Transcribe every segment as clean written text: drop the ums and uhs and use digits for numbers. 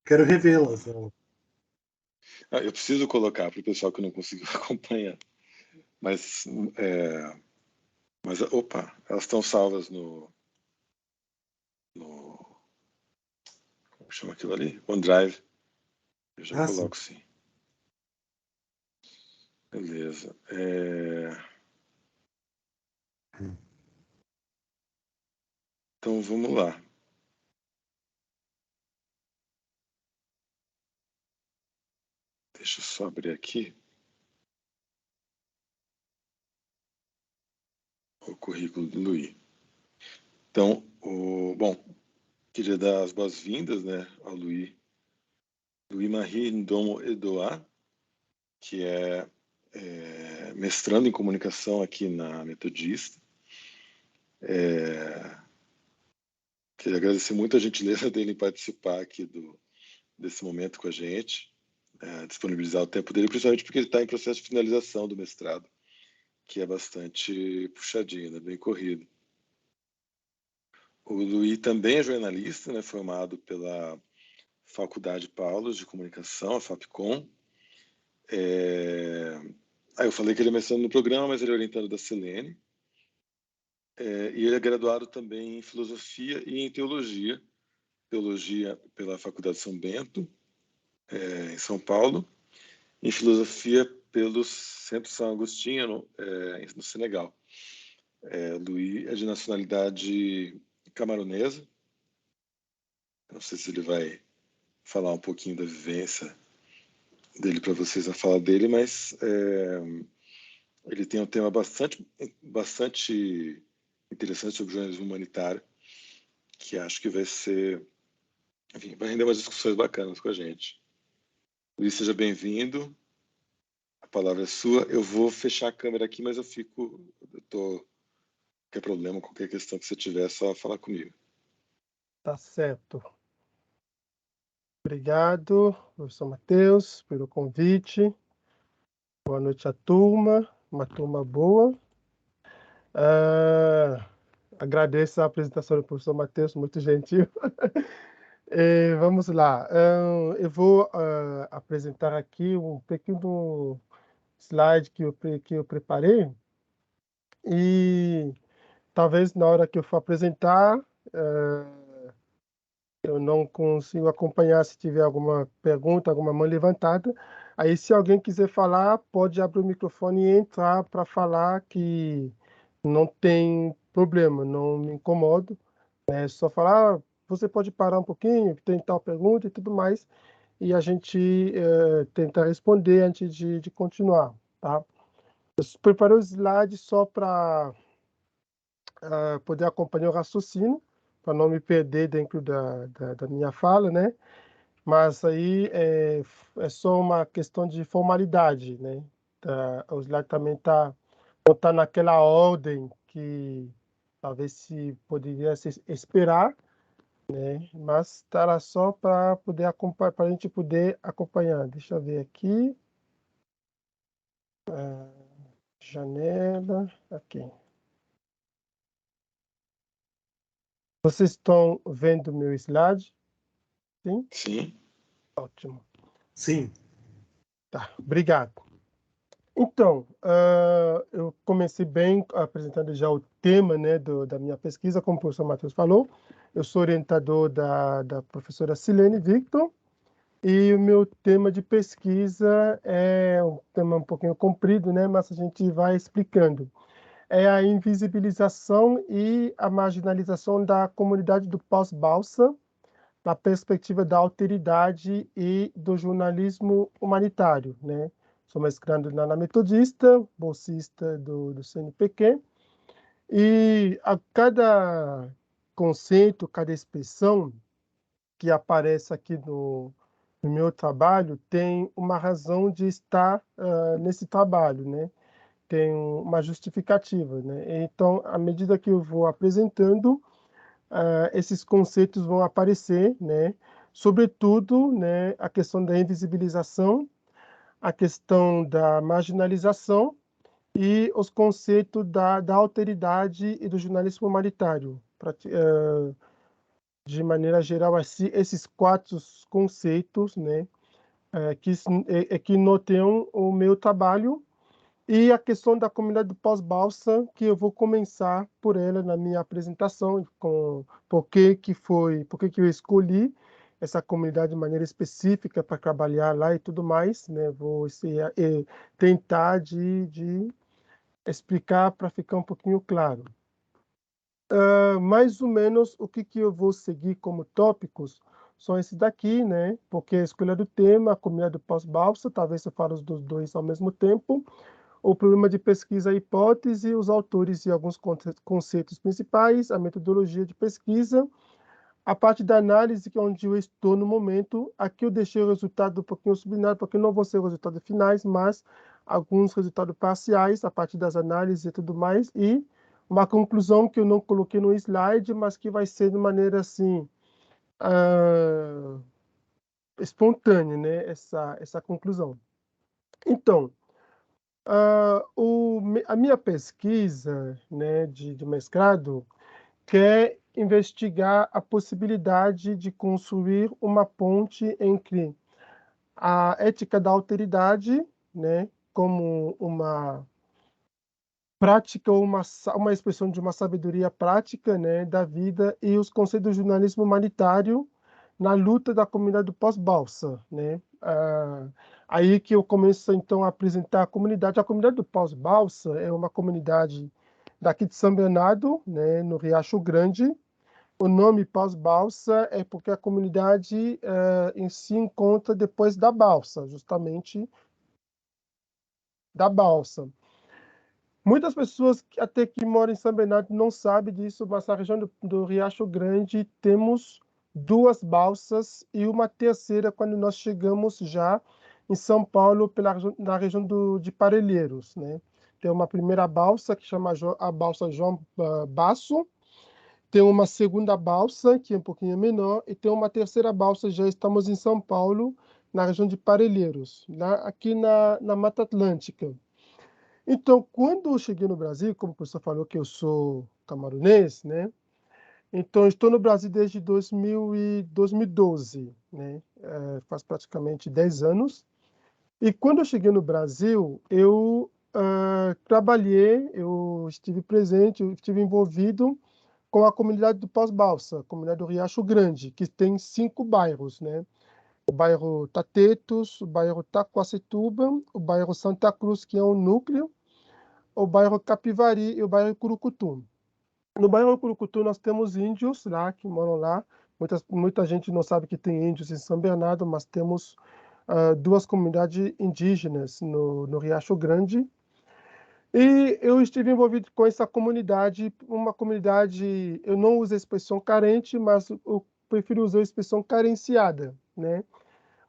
Quero revê-las. Eu preciso colocar para o pessoal que não conseguiu acompanhar. Mas, opa, elas estão salvas como chama aquilo ali? OneDrive. Eu já coloco, sim. Beleza. Então, vamos lá. Deixa eu só abrir aqui o currículo do Luiz. Então, queria dar as boas-vindas, né, ao Luiz Marie Ndomo Edoá, que é mestrando em comunicação aqui na Metodista. Queria agradecer muito a gentileza dele em participar aqui desse momento com a gente, disponibilizar o tempo dele, principalmente porque ele está em processo de finalização do mestrado, que é bastante puxadinho, né, bem corrido. O Luiz também é jornalista, né, formado pela Faculdade Paulos de Comunicação, a FAPCOM. Eu falei que ele é mestrando no programa, mas ele é orientado da Silene. E ele é graduado também em Filosofia e em Teologia pela Faculdade São Bento, em São Paulo, em Filosofia pelo Centro São Agostinho, no Senegal. Luiz é de nacionalidade camaronesa. Não sei se ele vai falar um pouquinho da vivência dele para vocês na fala dele, mas ele tem um tema bastante interessante sobre jornalismo humanitário, que acho que vai render umas discussões bacanas com a gente. Luiz, seja bem-vindo. A palavra é sua. Eu vou fechar a câmera aqui, mas qualquer problema, qualquer questão que você tiver, é só falar comigo. Tá certo. Obrigado, professor Matheus, pelo convite. Boa noite à turma, uma turma boa. Agradeço a apresentação do professor Matheus, muito gentil. Vamos lá. Eu vou apresentar aqui um pequeno slide que eu preparei. E talvez na hora que eu for apresentar, eu não consigo acompanhar se tiver alguma pergunta, alguma mão levantada. Aí, se alguém quiser falar, pode abrir o microfone e entrar para falar, que não tem problema, não me incomodo. É só falar, você pode parar um pouquinho, tem tal pergunta e tudo mais, e a gente tenta responder antes de continuar, tá? Eu preparei o slide só para poder acompanhar o raciocínio, para não me perder dentro da minha fala, né? Mas aí é só uma questão de formalidade, né? O slide também não tá naquela ordem que talvez se poderia se esperar, né? Mas estará só para poder acompanhar, para a gente poder acompanhar. Deixa eu ver aqui. Janela, aqui. Vocês estão vendo o meu slide? Sim? Sim. Ótimo. Sim. Tá, obrigado. Então, eu comecei bem apresentando já o tema, né, da minha pesquisa, como o professor Matheus falou. Eu sou orientador da professora Silene Victor, e o meu tema de pesquisa é um tema um pouquinho comprido, né, mas a gente vai explicando. É a invisibilização e a marginalização da comunidade do pós-Balsa, na perspectiva da alteridade e do jornalismo humanitário, né? Sou mestrando na Metodista, bolsista do CNPq, e a cada conceito, cada expressão que aparece aqui no meu trabalho tem uma razão de estar nesse trabalho, né? Tem uma justificativa, né? Então, à medida que eu vou apresentando, esses conceitos vão aparecer, né? Sobretudo, né, a questão da invisibilização, a questão da marginalização e os conceitos da alteridade e do jornalismo humanitário. de maneira geral, esses quatro conceitos, né, que norteiam o meu trabalho. E a questão da comunidade do pós-balsa, que eu vou começar por ela na minha apresentação, com por que que eu escolhi essa comunidade de maneira específica para trabalhar lá e tudo mais, né? Vou tentar de explicar para ficar um pouquinho claro. Mais ou menos o que eu vou seguir como tópicos são esses daqui, né? Porque a escolha do tema, a comunidade do pós-balsa, talvez eu fale dos dois ao mesmo tempo, o problema de pesquisa, a hipótese, os autores e alguns conceitos principais, a metodologia de pesquisa, a parte da análise, que é onde eu estou no momento. Aqui eu deixei o resultado um pouquinho sublinhado, porque não vão ser resultados finais, mas alguns resultados parciais, a partir das análises e tudo mais, e uma conclusão que eu não coloquei no slide, mas que vai ser de maneira assim, espontânea, né? Essa conclusão. Então, a minha pesquisa, né, de mestrado quer investigar a possibilidade de construir uma ponte entre a ética da alteridade, né, como uma prática ou uma expressão de uma sabedoria prática, né, da vida, e os conceitos do jornalismo humanitário na luta da comunidade do pós-balsa, né? Aí que eu começo então a apresentar a comunidade. A comunidade do pós-balsa é uma comunidade daqui de São Bernardo, né, no Riacho Grande. O nome pós-balsa é porque a comunidade em si encontra depois da balsa, justamente da balsa. Muitas pessoas até que moram em São Bernardo não sabem disso, mas na região do Riacho Grande temos duas balsas e uma terceira quando nós chegamos já em São Paulo, na região de Parelheiros, né? Tem uma primeira balsa que chama a balsa João Basso, tem uma segunda balsa que é um pouquinho menor e tem uma terceira balsa, já estamos em São Paulo, na região de Parelheiros, aqui na Mata Atlântica. Então, quando eu cheguei no Brasil, como o professor falou que eu sou camaronês, né? Então, eu estou no Brasil desde 2012, né? Faz praticamente 10 anos. E quando eu cheguei no Brasil, eu trabalhei, eu estive presente, eu estive envolvido com a comunidade do Pós-Balsa, a comunidade do Riacho Grande, que tem 5 bairros, né? O bairro Tatetos, o bairro Taquacetuba, o bairro Santa Cruz, que é um núcleo, o bairro Capivari e o bairro Curucutu. No bairro Curucutu nós temos índios lá, que moram lá. Muita gente não sabe que tem índios em São Bernardo, mas temos duas comunidades indígenas no Riacho Grande. E eu estive envolvido com essa comunidade, uma comunidade, eu não uso a expressão carente, mas eu prefiro usar a expressão carenciada, né?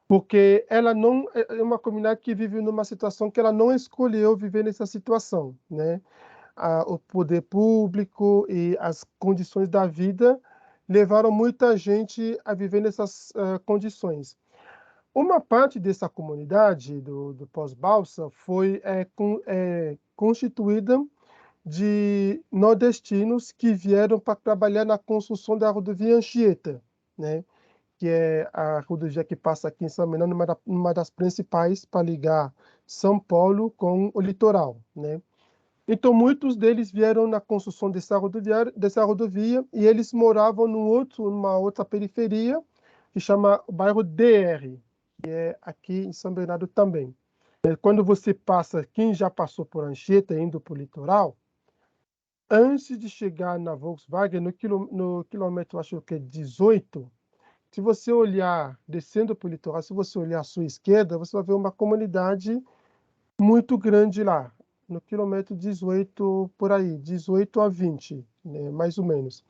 Porque ela não é uma comunidade que vive numa situação que ela não escolheu viver nessa situação, né? O poder público e as condições da vida levaram muita gente a viver nessas condições. Uma parte dessa comunidade do pós-balsa foi constituída de nordestinos que vieram para trabalhar na construção da rodovia Anchieta, né? Que é a rodovia que passa aqui em São Bernardo, uma das principais para ligar São Paulo com o litoral, né? Então, muitos deles vieram na construção dessa rodovia e eles moravam numa outra periferia, que chama o bairro DR, que é aqui em São Bernardo também. Quando você passa, quem já passou por Anchieta, indo para o litoral, antes de chegar na Volkswagen, no quilômetro, acho que é 18, se você olhar, descendo para o litoral, se você olhar à sua esquerda, você vai ver uma comunidade muito grande lá, no quilômetro 18, por aí, 18 a 20, né, mais ou menos.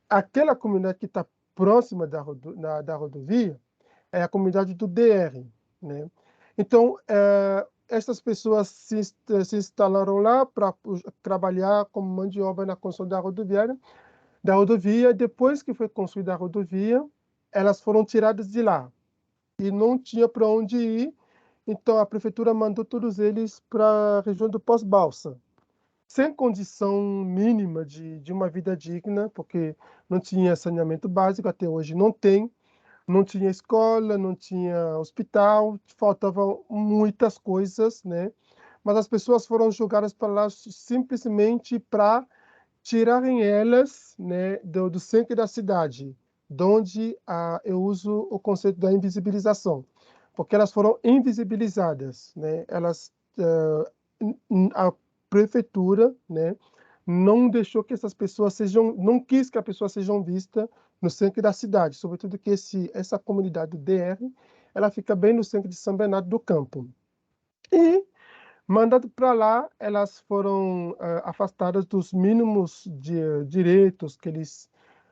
Aquela comunidade que está próxima da rodovia é a comunidade do DR, né? Então, essas pessoas se instalaram lá para trabalhar como mão de obra na construção da rodovia. Depois que foi construída a rodovia, elas foram tiradas de lá e não tinha para onde ir. Então, a prefeitura mandou todos eles para a região do Pós-Balsa. sem condição mínima de uma vida digna, porque não tinha saneamento básico, até hoje não tem, não tinha escola, não tinha hospital, faltavam muitas coisas, né? Mas as pessoas foram jogadas para lá simplesmente para tirarem elas, né, do centro da cidade, onde eu uso o conceito da invisibilização, porque elas foram invisibilizadas, né? A prefeitura, né, não deixou que essas pessoas sejam, não quis que as pessoas sejam vistas no centro da cidade, sobretudo que essa comunidade DR, ela fica bem no centro de São Bernardo do Campo. E mandado para lá, elas foram afastadas dos mínimos direitos que eles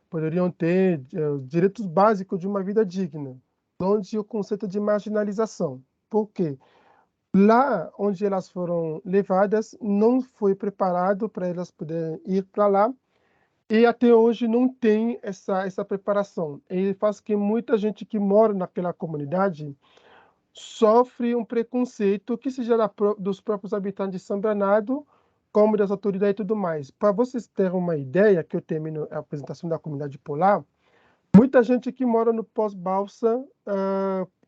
poderiam ter, direitos básicos de uma vida digna, onde o conceito de marginalização. Por quê? Lá onde elas foram levadas, não foi preparado para elas poderem ir para lá, e até hoje não tem essa preparação. E faz que muita gente que mora naquela comunidade sofre um preconceito que seja dos próprios habitantes de São Bernardo, como das autoridades e tudo mais. Para vocês terem uma ideia, que eu termino a apresentação da comunidade polar, muita gente que mora no Pós-Balsa,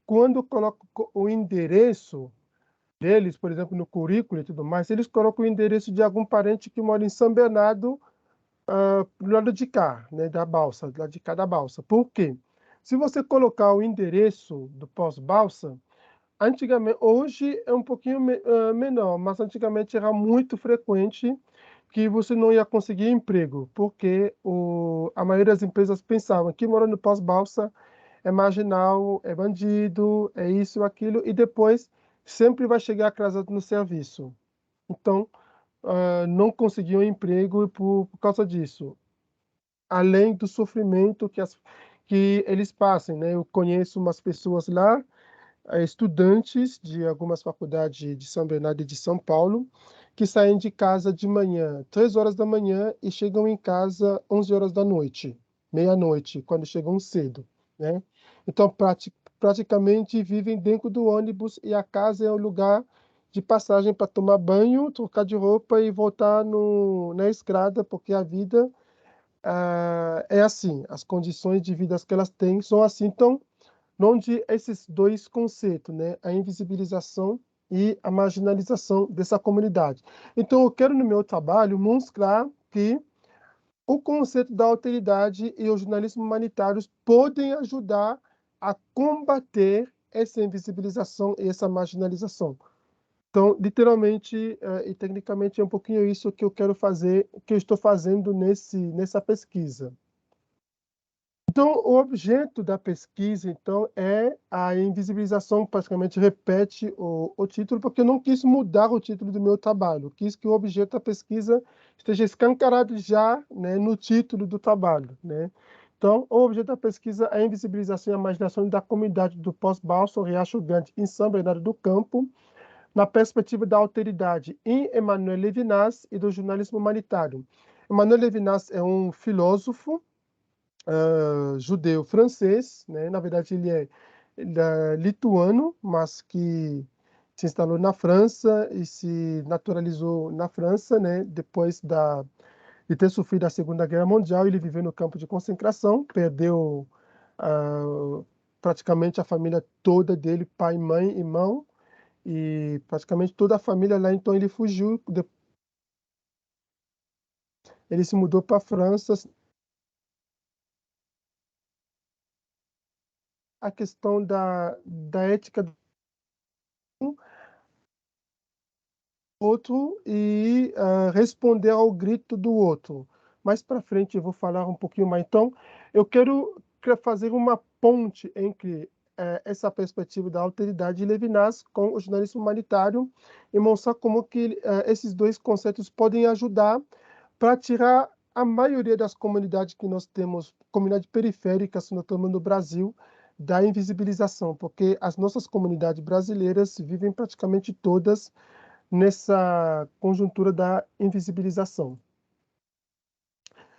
quando coloca o endereço deles, por exemplo, no currículo e tudo mais, eles colocam o endereço de algum parente que mora em São Bernardo, do lado de cá, né, da balsa, do lado de cá da balsa. Por quê? Se você colocar o endereço do Pós-Balsa, antigamente, hoje é um pouquinho menor, mas antigamente era muito frequente que você não ia conseguir emprego, porque a maioria das empresas pensavam que mora no Pós-Balsa é marginal, é bandido, é isso, aquilo, e depois sempre vai chegar atrasado no serviço. Então, não conseguiam emprego por causa disso. Além do sofrimento que eles passam, né? Eu conheço umas pessoas lá, estudantes de algumas faculdades de São Bernardo e de São Paulo, que saem de casa de manhã, 3 horas da manhã, e chegam em casa 11 horas da noite, meia-noite, quando chegam cedo, né? Então, praticamente vivem dentro do ônibus e a casa é o lugar de passagem para tomar banho, trocar de roupa e voltar na estrada, porque a vida é assim, as condições de vida que elas têm são assim. Então, onde esses dois conceitos, né, a invisibilização e a marginalização dessa comunidade. Então, eu quero no meu trabalho mostrar que o conceito da alteridade e o jornalismo humanitário podem ajudar a combater essa invisibilização e essa marginalização. Então, literalmente e tecnicamente é um pouquinho isso que eu quero fazer, que eu estou fazendo nessa pesquisa. Então, o objeto da pesquisa, então, é a invisibilização, praticamente repete o título, porque eu não quis mudar o título do meu trabalho, quis que o objeto da pesquisa esteja escancarado já, né, no título do trabalho, né? Então, o objeto da pesquisa é a invisibilização e a marginação da comunidade do Pós-Balsa, Riacho Grande, em São Bernardo do Campo, na perspectiva da alteridade, em Emmanuel Levinas e do jornalismo humanitário. Emmanuel Levinas é um filósofo, judeu francês, né? Na verdade, ele é lituano, mas que se instalou na França e se naturalizou na França, né? Depois de ter sofrido a Segunda Guerra Mundial, ele viveu no campo de concentração, perdeu praticamente a família toda dele, pai, mãe, irmão, e praticamente toda a família lá. Então ele fugiu, ele se mudou para a França. A questão da ética do outro e responder ao grito do outro. Mais para frente eu vou falar um pouquinho mais. Então, eu quero fazer uma ponte entre essa perspectiva da alteridade de Levinas com o jornalismo humanitário e mostrar como que esses dois conceitos podem ajudar para tirar a maioria das comunidades que nós temos, comunidades periféricas, nós temos no Brasil, da invisibilização, porque as nossas comunidades brasileiras vivem praticamente todas nessa conjuntura da invisibilização.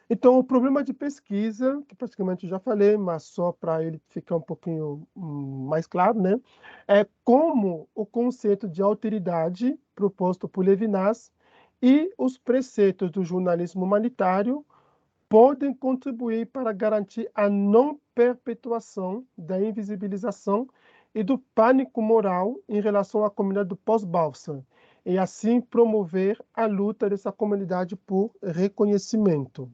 Então, o problema de pesquisa, que praticamente eu já falei, mas só para ele ficar um pouquinho mais claro, né, é como o conceito de alteridade proposto por Levinas e os preceitos do jornalismo humanitário podem contribuir para garantir a não perpetuação da invisibilização e do pânico moral em relação à comunidade do pós-Balsa, e assim promover a luta dessa comunidade por reconhecimento.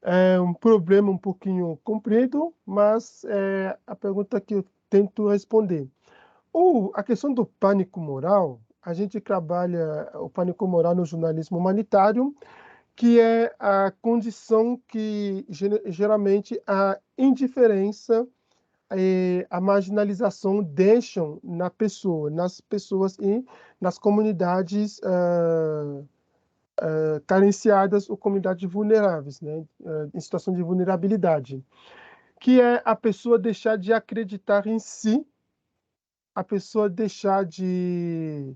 É um problema um pouquinho comprido, mas é a pergunta que eu tento responder. A questão do pânico moral, a gente trabalha o pânico moral no jornalismo humanitário, que é a condição que geralmente a indiferença e a marginalização deixam nas pessoas e nas comunidades carenciadas ou comunidades vulneráveis, né, em situação de vulnerabilidade, que é a pessoa deixar de acreditar em si, a pessoa deixar de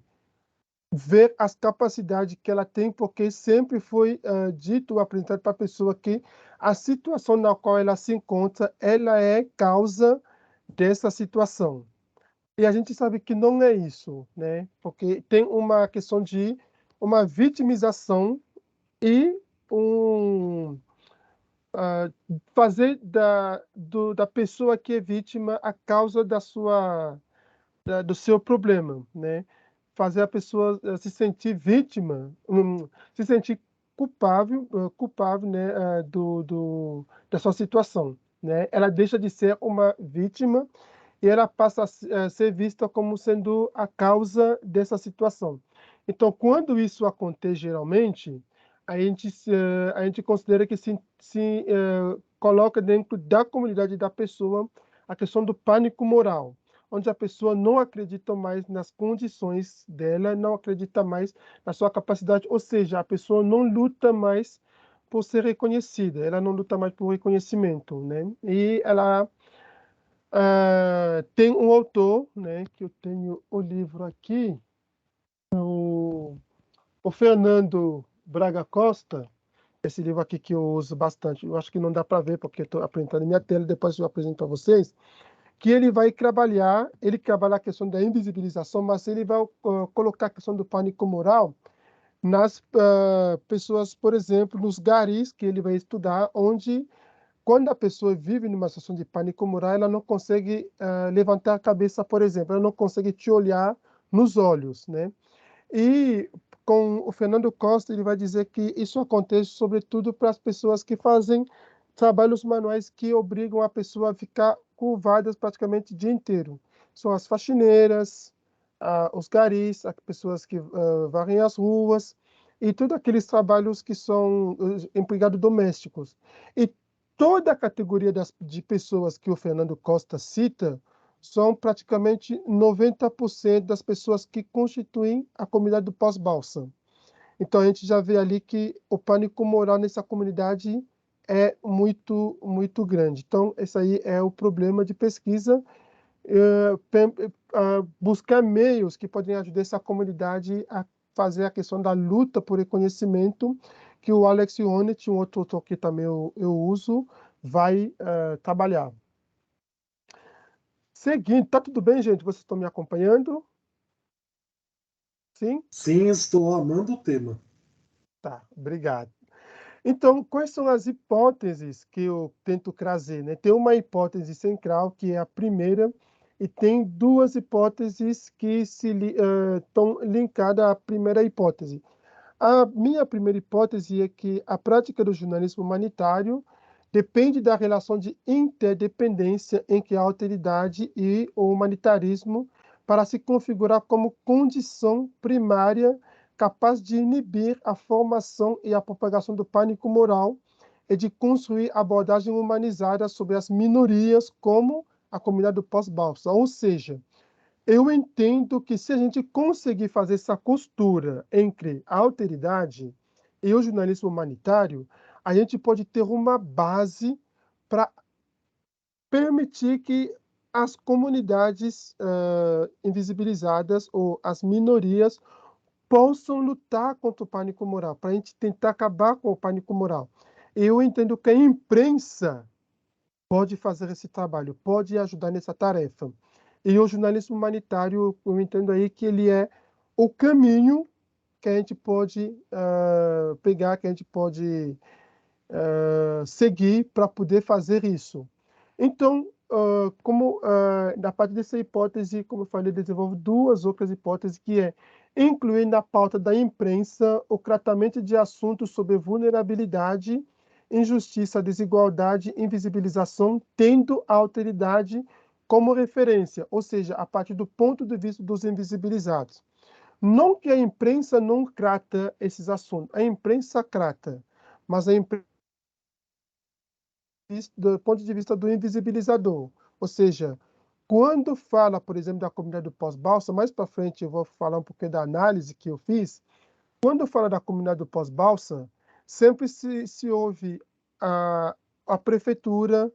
ver as capacidades que ela tem, porque sempre foi dito, apresentado para a pessoa que a situação na qual ela se encontra, ela é causa dessa situação. E a gente sabe que não é isso, né? Porque tem uma questão de uma vitimização e fazer da pessoa que é vítima a causa do seu problema, né? Fazer a pessoa se sentir vítima, se sentir culpável, né, da sua situação, né? Ela deixa de ser uma vítima e ela passa a ser vista como sendo a causa dessa situação. Então, quando isso acontece geralmente, a gente considera que coloca dentro da comunidade da pessoa a questão do pânico moral, onde a pessoa não acredita mais nas condições dela, não acredita mais na sua capacidade, ou seja, a pessoa não luta mais por ser reconhecida, ela não luta mais por reconhecimento, né? E ela tem um autor, né, que eu tenho o livro aqui, o Fernando Braga Costa, esse livro aqui que eu uso bastante, eu acho que não dá para ver porque eu estou apresentando minha tela, depois eu apresento para vocês, que ele trabalha a questão da invisibilização, mas ele vai colocar a questão do pânico moral nas pessoas, por exemplo, nos garis que ele vai estudar, onde quando a pessoa vive numa situação de pânico moral, ela não consegue levantar a cabeça, por exemplo, ela não consegue te olhar nos olhos, né? E com o Fernando Costa, ele vai dizer que isso acontece sobretudo para as pessoas que fazem trabalhos manuais que obrigam a pessoa a ficar curvadas praticamente o dia inteiro. São as faxineiras, os garis, as pessoas que varrem as ruas e todos aqueles trabalhos que são empregados domésticos. E toda a categoria de pessoas que o Fernando Costa cita são praticamente 90% das pessoas que constituem a comunidade do pós-balsa. Então, a gente já vê ali que o pânico moral nessa comunidade é muito, muito grande. Então, esse aí é o problema de pesquisa, buscar meios que podem ajudar essa comunidade a fazer a questão da luta por reconhecimento, que o Alex Ionnet, um outro autor que também eu uso, vai trabalhar. Seguinte, tá tudo bem, gente? Vocês estão me acompanhando? Sim? Sim, estou amando o tema. Tá, obrigado. Então, quais são as hipóteses que eu tento trazer, né? Tem uma hipótese central, que é a primeira, e tem duas hipóteses que estão linkadas à primeira hipótese. A minha primeira hipótese é que a prática do jornalismo humanitário depende da relação de interdependência entre a alteridade e o humanitarismo para se configurar como condição primária capaz de inibir a formação e a propagação do pânico moral e de construir abordagem humanizada sobre as minorias como a comunidade do pós-Balsa. Ou seja, eu entendo que se a gente conseguir fazer essa costura entre a alteridade e o jornalismo humanitário, a gente pode ter uma base para permitir que as comunidades invisibilizadas ou as minorias possam lutar contra o pânico moral, para a gente tentar acabar com o pânico moral. Eu entendo que a imprensa pode fazer esse trabalho, pode ajudar nessa tarefa. E o jornalismo humanitário, eu entendo aí que ele é o caminho que a gente pode pegar, que a gente pode seguir para poder fazer isso. Então, na parte dessa hipótese, como eu falei, desenvolvo duas outras hipóteses, que é incluir na pauta da imprensa o tratamento de assuntos sobre vulnerabilidade, injustiça, desigualdade, invisibilização, tendo a alteridade como referência, ou seja, a partir do ponto de vista dos invisibilizados. Não que a imprensa não trata esses assuntos, a imprensa trata, mas a imprensa do ponto de vista do invisibilizador, ou seja, quando fala, por exemplo, da comunidade do pós-balsa, mais para frente eu vou falar um pouquinho da análise que eu fiz. Quando fala da comunidade do pós-balsa, sempre se ouve a prefeitura,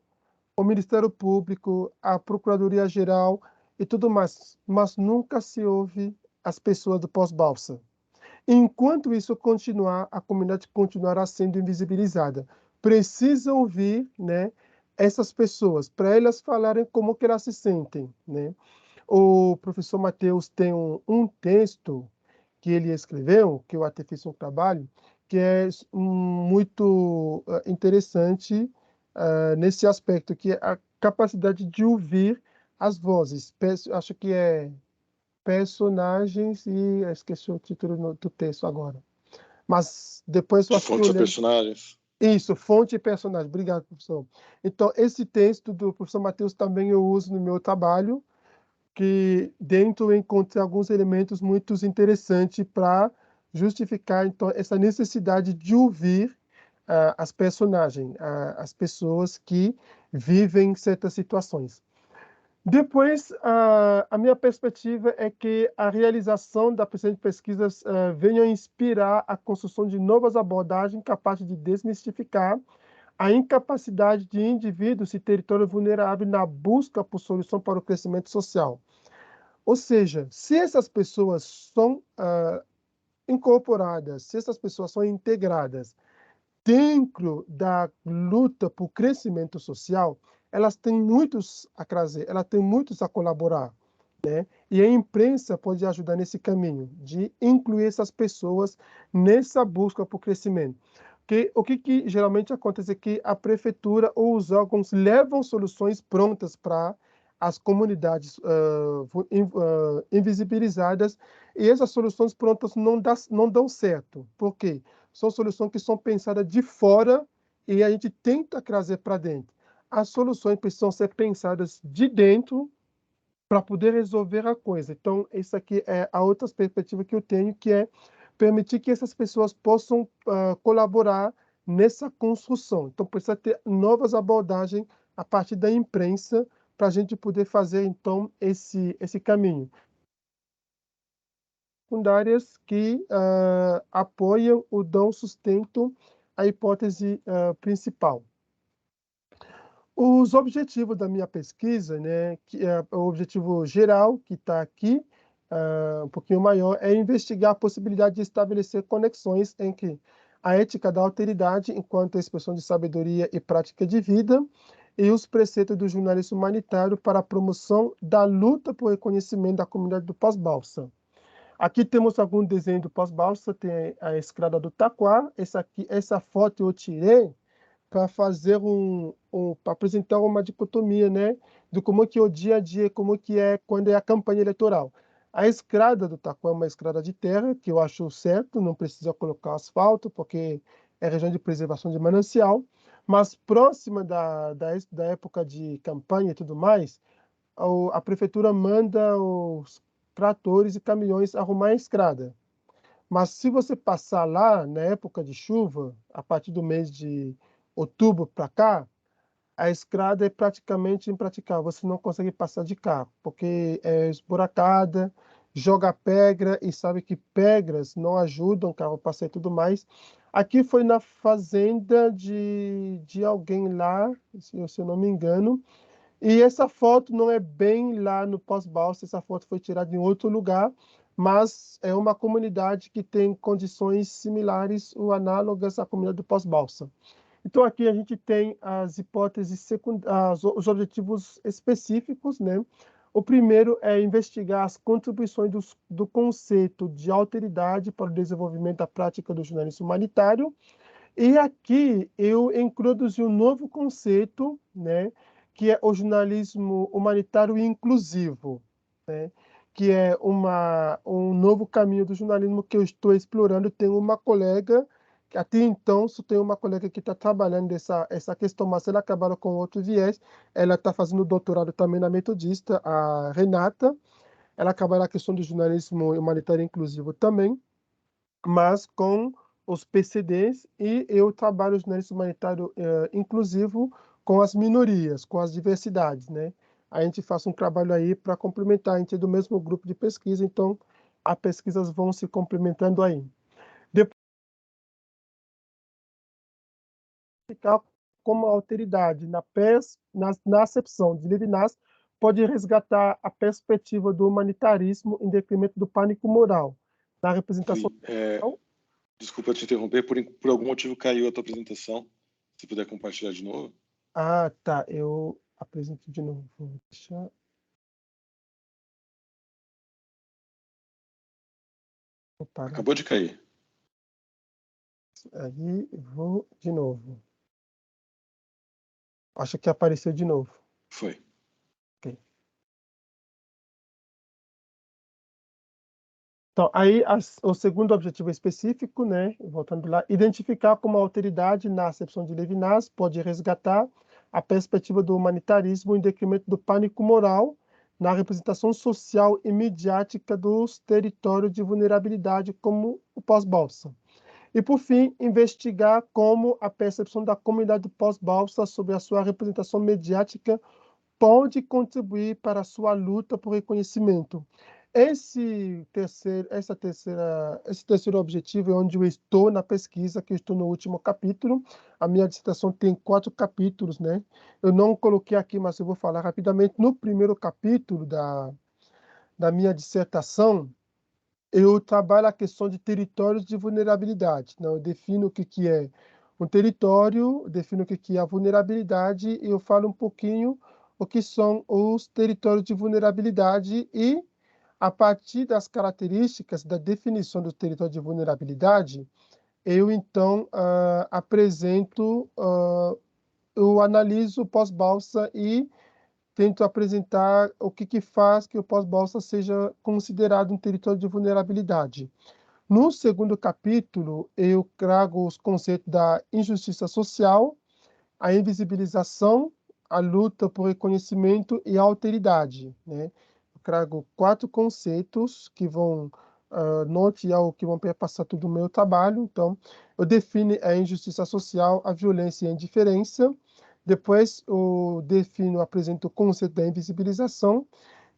o Ministério Público, a Procuradoria-Geral e tudo mais, mas nunca se ouve as pessoas do pós-balsa. Enquanto isso continuar, a comunidade continuará sendo invisibilizada. Precisa ouvir, né, essas pessoas, para elas falarem como que elas se sentem, né? O professor Matheus tem um texto que ele escreveu, que eu até fiz um trabalho, que é muito interessante nesse aspecto, que é a capacidade de ouvir as vozes. Acho que é personagens e esqueci o título do texto agora. Mas depois eu De acho que eu fontes a lembro. personagens. Isso, fonte e personagem. Obrigado, professor. Então, esse texto do professor Matheus também eu uso no meu trabalho, que dentro eu encontrei alguns elementos muito interessantes para justificar então essa necessidade de ouvir as personagens, as pessoas que vivem certas situações. Depois, a minha perspectiva é que a realização da presente pesquisa venha a inspirar a construção de novas abordagens capazes de desmistificar a incapacidade de indivíduos e território vulnerável na busca por solução para o crescimento social. Ou seja, se essas pessoas são incorporadas, se essas pessoas são integradas dentro da luta por crescimento social, elas têm muitos a trazer, elas têm muitos a colaborar, né? E a imprensa pode ajudar nesse caminho de incluir essas pessoas nessa busca por crescimento. Porque o que geralmente acontece é que a prefeitura ou os órgãos levam soluções prontas para as comunidades invisibilizadas, e essas soluções prontas não dão certo. Por quê? São soluções que são pensadas de fora e a gente tenta trazer para dentro. As soluções precisam ser pensadas de dentro para poder resolver a coisa. Então, isso aqui é a outra perspectiva que eu tenho, que é permitir que essas pessoas possam colaborar nessa construção. Então, precisa ter novas abordagens a partir da imprensa para a gente poder fazer, então, esse caminho. Secundárias que apoiam ou dão sustento à hipótese principal. Os objetivos da minha pesquisa, né, que é o objetivo geral, que está aqui, um pouquinho maior, é investigar a possibilidade de estabelecer conexões entre a ética da alteridade, enquanto expressão de sabedoria e prática de vida, e os preceitos do jornalismo humanitário para a promoção da luta por reconhecimento da comunidade do pós-balsa. Aqui temos algum desenho do pós-balsa, tem a escada do Taquá. Essa foto eu tirei para fazer para apresentar uma dicotomia, né, de como que é o dia a dia, como que é quando é a campanha eleitoral. A escada do Taquá é uma escada de terra, que eu acho certo, não precisa colocar asfalto, porque é região de preservação de manancial, mas próxima da época de campanha e tudo mais, a prefeitura manda os tratores e caminhões arrumar a estrada. Mas se você passar lá na época de chuva, a partir do mês de outubro para cá, a estrada é praticamente impraticável. Você não consegue passar de carro, porque é esburacada, joga pedra, e sabe que pedras não ajudam o carro a passar e tudo mais. Aqui foi na fazenda de alguém lá, se eu não me engano, e essa foto não é bem lá no Pós-Balsa, essa foto foi tirada em outro lugar, mas é uma comunidade que tem condições similares ou análogas à comunidade do Pós-Balsa. Então, aqui a gente tem as hipóteses secundárias, os objetivos específicos, né? O primeiro é investigar as contribuições do conceito de alteridade para o desenvolvimento da prática do jornalismo humanitário. E aqui eu introduzi um novo conceito, né, que é o jornalismo humanitário inclusivo, né, que é um novo caminho do jornalismo que eu estou explorando. Tenho uma colega, que até então só tenho uma colega que está trabalhando essa questão, mas ela acabou com outro viés. Ela está fazendo doutorado também na Metodista, a Renata. Ela acaba na questão do jornalismo humanitário inclusivo também, mas com os PCDs, e eu trabalho o jornalismo humanitário inclusivo com as minorias, com as diversidades, né? A gente faz um trabalho aí para complementar, a gente é do mesmo grupo de pesquisa, então as pesquisas vão se complementando aí. Depois, ficar como alteridade na acepção de Levinas pode resgatar a perspectiva do humanitarismo em detrimento do pânico moral, na representação. Sim, desculpa te interromper, por algum motivo caiu a tua apresentação. Se puder compartilhar de novo. Ah, tá. Eu apresento de novo. Vou deixar. Vou parar. Acabou de cair. Aí vou de novo. Acho que apareceu de novo. Foi. Ok. Então, aí o segundo objetivo específico, né, voltando lá, identificar como a alteridade na acepção de Levinas pode resgatar a perspectiva do humanitarismo em detrimento do pânico moral na representação social e midiática dos territórios de vulnerabilidade, como o pós-Balsa. E, por fim, investigar como a percepção da comunidade pós-Balsa sobre a sua representação mediática pode contribuir para a sua luta por reconhecimento. Esse terceiro objetivo é onde eu estou na pesquisa, que eu estou no último capítulo. A minha dissertação tem 4 capítulos, né? Eu não coloquei aqui, mas eu vou falar rapidamente. No primeiro capítulo da minha dissertação, eu trabalho a questão de territórios de vulnerabilidade. Não, eu defino o que é um território, defino o que é a vulnerabilidade, e eu falo um pouquinho o que são os territórios de vulnerabilidade, e a partir das características da definição do território de vulnerabilidade, eu então apresento, eu analiso o pós-Balsa e tento apresentar o que faz que o pós-Balsa seja considerado um território de vulnerabilidade. No segundo capítulo, eu trago os conceitos da injustiça social, a invisibilização, a luta por reconhecimento e a alteridade, né? Eu trago 4 conceitos que vão nortear o que vão perpassar todo o meu trabalho. Então, eu defino a injustiça social, a violência e a indiferença. Depois, eu apresento o conceito da invisibilização.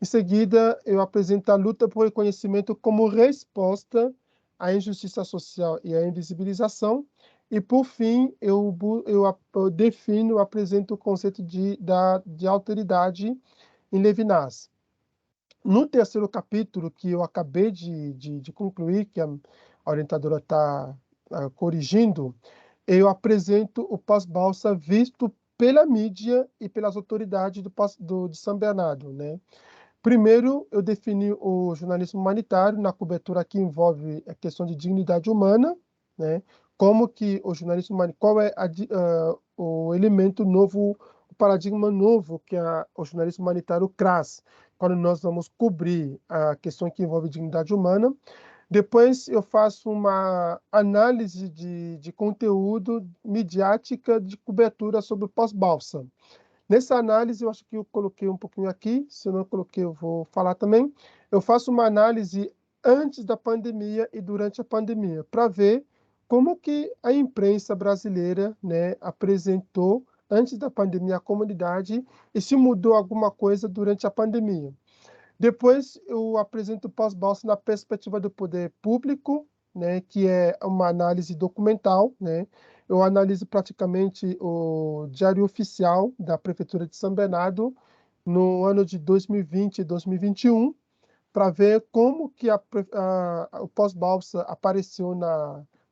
Em seguida, eu apresento a luta por reconhecimento como resposta à injustiça social e à invisibilização. E, por fim, eu apresento o conceito de alteridade em Levinas. No terceiro capítulo, que eu acabei de concluir, que a orientadora está corrigindo, eu apresento o pós-Balsa visto pela mídia e pelas autoridades de São Bernardo, né? Primeiro, eu defini o jornalismo humanitário na cobertura que envolve a questão de dignidade humana, né? Como que o jornalismo humanitário, qual é o elemento novo, o paradigma novo que o jornalismo humanitário traz, quando nós vamos cobrir a questão que envolve dignidade humana. Depois eu faço uma análise de conteúdo midiática de cobertura sobre o pós-Balsa. Nessa análise, eu acho que eu coloquei um pouquinho aqui, se eu não coloquei, eu vou falar também. Eu faço uma análise antes da pandemia e durante a pandemia, para ver como que a imprensa brasileira, né, apresentou antes da pandemia à comunidade e se mudou alguma coisa durante a pandemia. Depois, eu apresento o pós-Balsa na perspectiva do poder público, né, que é uma análise documental, né? Eu analiso praticamente o Diário Oficial da Prefeitura de São Bernardo no ano de 2020 e 2021, para ver como que o pós-Balsa apareceu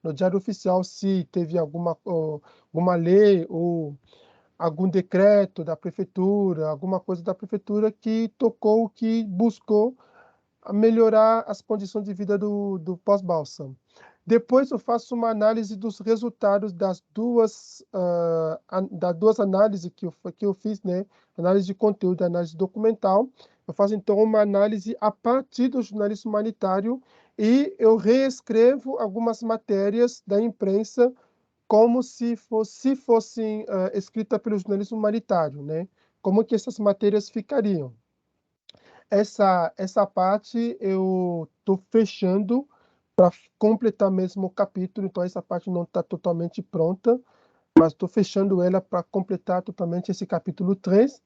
no Diário Oficial, se teve alguma lei ou algum decreto da prefeitura, alguma coisa da prefeitura que tocou, que buscou melhorar as condições de vida do pós-balsa. Depois eu faço uma análise dos resultados das duas análises que eu fiz, né? Análise de conteúdo e análise documental. Eu faço, então, uma análise a partir do jornalismo humanitário e eu reescrevo algumas matérias da imprensa como se fossem escritas pelo jornalismo humanitário, né? Como que essas matérias ficariam. Essa parte eu estou fechando para completar mesmo o capítulo, então essa parte não está totalmente pronta, mas estou fechando ela para completar totalmente esse capítulo 3.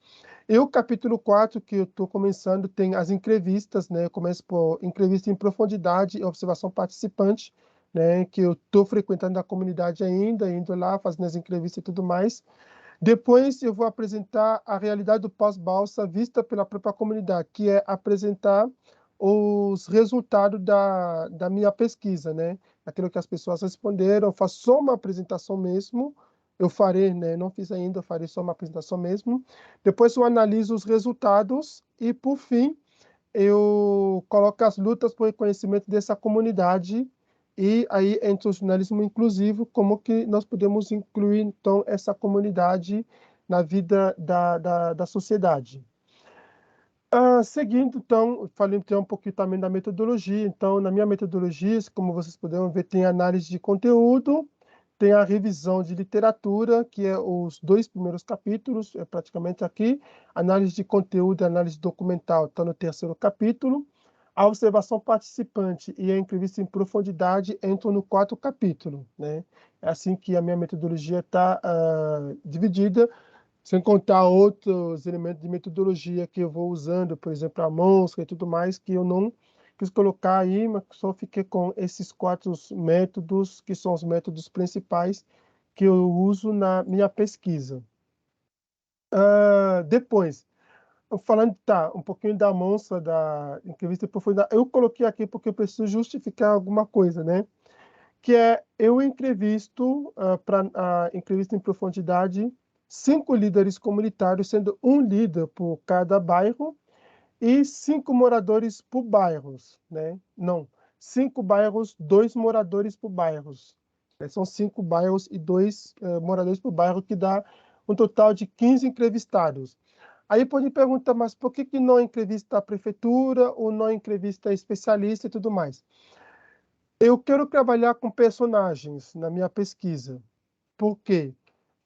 E o capítulo 4, que eu estou começando, tem as entrevistas, né? Eu começo por entrevista em profundidade e observação participante, né? Que eu estou frequentando a comunidade ainda, indo lá, fazendo as entrevistas e tudo mais. Depois eu vou apresentar a realidade do pós-balsa vista pela própria comunidade, que é apresentar os resultados da minha pesquisa, né? Aquilo que as pessoas responderam, eu faço só uma apresentação mesmo, eu farei, né? Não fiz ainda, eu farei só uma apresentação mesmo. Depois eu analiso os resultados e, por fim, eu coloco as lutas por reconhecimento dessa comunidade e aí entra o jornalismo inclusivo, como que nós podemos incluir, então, essa comunidade na vida da sociedade. Seguindo, então, falei então, um pouquinho também da metodologia. Então, na minha metodologia, como vocês puderam ver, tem análise de conteúdo, tem a revisão de literatura, que é os 2 primeiros capítulos, é praticamente aqui. Análise de conteúdo e análise documental está no 3º capítulo. A observação participante e a entrevista em profundidade entram no 4º capítulo, né? É assim que a minha metodologia está dividida, sem contar outros elementos de metodologia que eu vou usando, por exemplo, a mosca e tudo mais, que eu não quis colocar aí, mas só fiquei com esses 4 métodos, que são os métodos principais que eu uso na minha pesquisa. Depois, falando, um pouquinho da mostra, da entrevista profunda, eu coloquei aqui porque eu preciso justificar alguma coisa, né? Que é, eu entrevisto, para a entrevista em profundidade, 5 líderes comunitários, sendo um líder por cada bairro, e 5 moradores por bairros, né? Não, 5 bairros, 2 moradores por bairros. São 5 bairros e 2 moradores por bairro, que dá um total de 15 entrevistados. Aí pode perguntar, mas por que não entrevista a prefeitura ou não entrevista especialista e tudo mais? Eu quero trabalhar com personagens na minha pesquisa, porque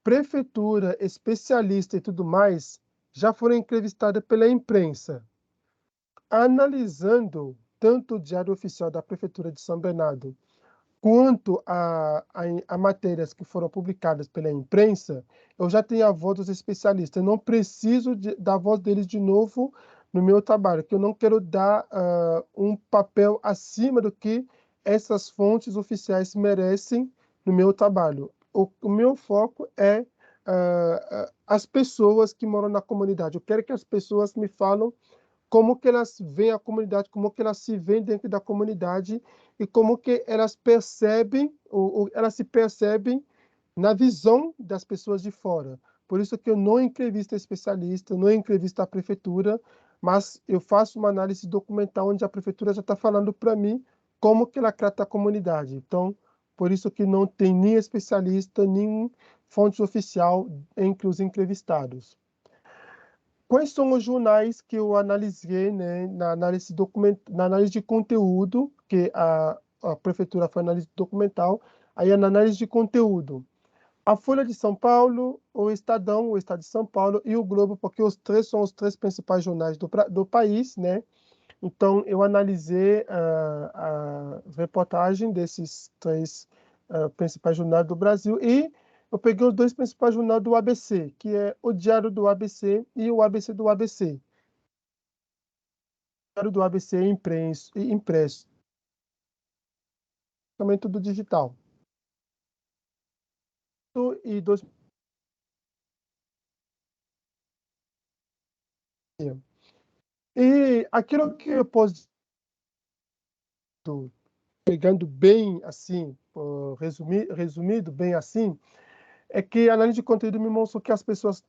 prefeitura, especialista e tudo mais já foram entrevistadas pela imprensa. Analisando tanto o Diário Oficial da Prefeitura de São Bernardo quanto a matérias que foram publicadas pela imprensa, eu já tenho a voz dos especialistas. Eu não preciso da voz deles de novo no meu trabalho, que eu não quero dar um papel acima do que essas fontes oficiais merecem no meu trabalho. O meu foco é as pessoas que moram na comunidade. Eu quero que as pessoas me falem como que elas veem a comunidade, como que elas se veem dentro da comunidade e como que elas percebem, ou elas se percebem na visão das pessoas de fora. Por isso que eu não entrevisto especialista, não entrevisto a prefeitura, mas eu faço uma análise documental onde a prefeitura já está falando para mim como que ela trata a comunidade. Então, por isso que não tem nem especialista, nem fonte oficial entre os entrevistados. Quais são os jornais que eu analisei, né, na análise de conteúdo, que a prefeitura foi análise documental, aí na análise de conteúdo. A Folha de São Paulo, o Estadão, o Estado de São Paulo e o Globo, porque os 3 são os 3 principais jornais do país, né? Então, eu analisei a reportagem desses 3 principais jornais do Brasil e eu peguei os 2 principais jornais do ABC, que é o Diário do ABC e o ABC do ABC. O Diário do ABC é impresso, também tudo digital. E 2. E aquilo que eu posso, pegando bem assim, resumido bem assim, é que a análise de conteúdo me mostrou que as pessoas,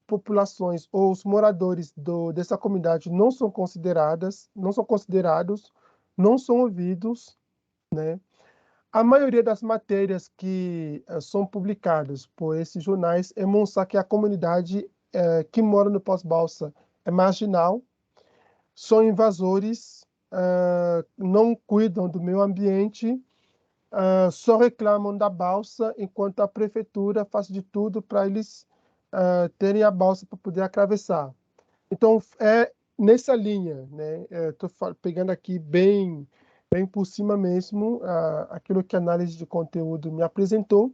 populações ou os moradores dessa comunidade não são considerados, não são ouvidos, né? A maioria das matérias que são publicadas por esses jornais é mostrar que a comunidade que mora no Pós-Balsa é marginal, são invasores, não cuidam do meio ambiente, só reclamam da balsa, enquanto a prefeitura faz de tudo para eles terem a balsa para poder atravessar. Então, é nessa linha, né? Estou pegando aqui bem por cima mesmo aquilo que a análise de conteúdo me apresentou.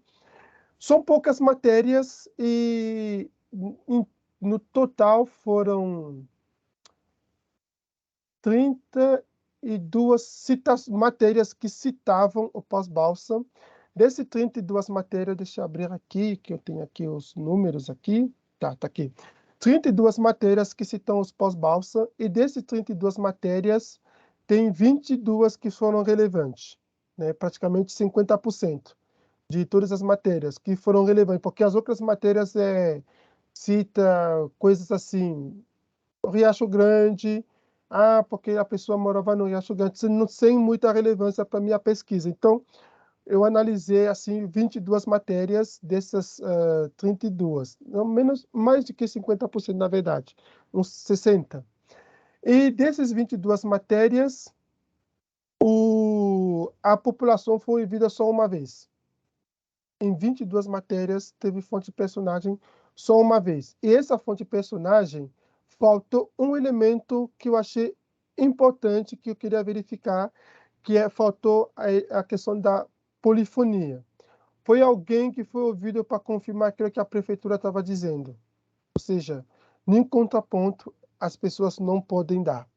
São poucas matérias e no total foram 32 matérias que citavam o Pós-Balsa. Dessas 32 matérias, deixa eu abrir aqui, que eu tenho aqui os números aqui. Tá aqui. 32 matérias que citam os Pós-Balsa, e dessas 32 matérias, tem 22 que foram relevantes, né? Praticamente 50% de todas as matérias que foram relevantes, porque as outras matérias cita coisas assim, Riacho Grande, porque a pessoa morava no Riacho Grande, não sem muita relevância para a minha pesquisa. Então, eu analisei assim 22 matérias dessas 32, não, mais de que 50% na verdade, uns 60. E dessas 22 matérias, a população foi ouvida só uma vez. Em 22 matérias, teve fonte de personagem só uma vez. E essa fonte de personagem, faltou um elemento que eu achei importante, que eu queria verificar, faltou a questão da polifonia. Foi alguém que foi ouvido para confirmar aquilo que a prefeitura estava dizendo. Ou seja, nem contraponto as pessoas não podem dar.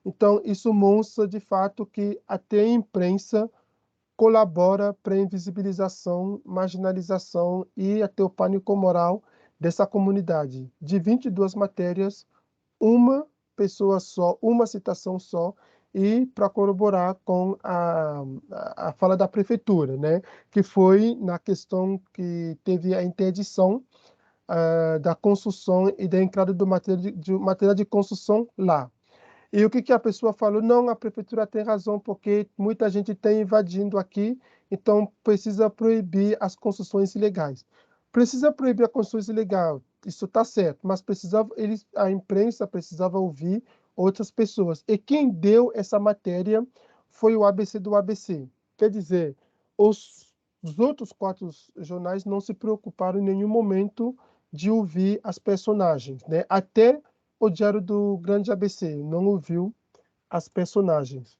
Então, isso mostra, de fato, que até a imprensa colabora para a invisibilização, marginalização e até o pânico moral dessa comunidade. De 22 matérias, uma pessoa só, uma citação só, e para corroborar com a fala da prefeitura, né? Que foi na questão que teve a interdição da construção e da entrada do material de construção lá. E o que a pessoa falou? Não, a prefeitura tem razão, porque muita gente está invadindo aqui, então precisa proibir as construções ilegais. Precisa proibir a construção ilegal, isso está certo, mas a imprensa precisava ouvir outras pessoas. E quem deu essa matéria foi o ABC do ABC. Quer dizer, os outros 4 jornais não se preocuparam em nenhum momento de ouvir as personagens, né? Até o Diário do Grande ABC não ouviu as personagens.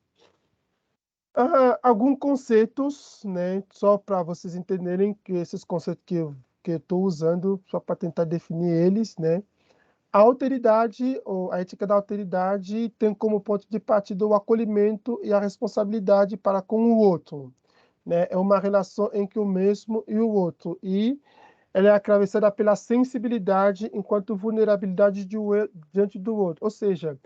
Alguns conceitos, né? Só para vocês entenderem que esses conceitos que eu estou usando, só para tentar definir eles, né? A alteridade, ou a ética da alteridade, tem como ponto de partida o acolhimento e a responsabilidade para com o outro, né? É uma relação entre o mesmo e o outro, e ela é atravessada pela sensibilidade enquanto vulnerabilidade diante do outro. Ou seja,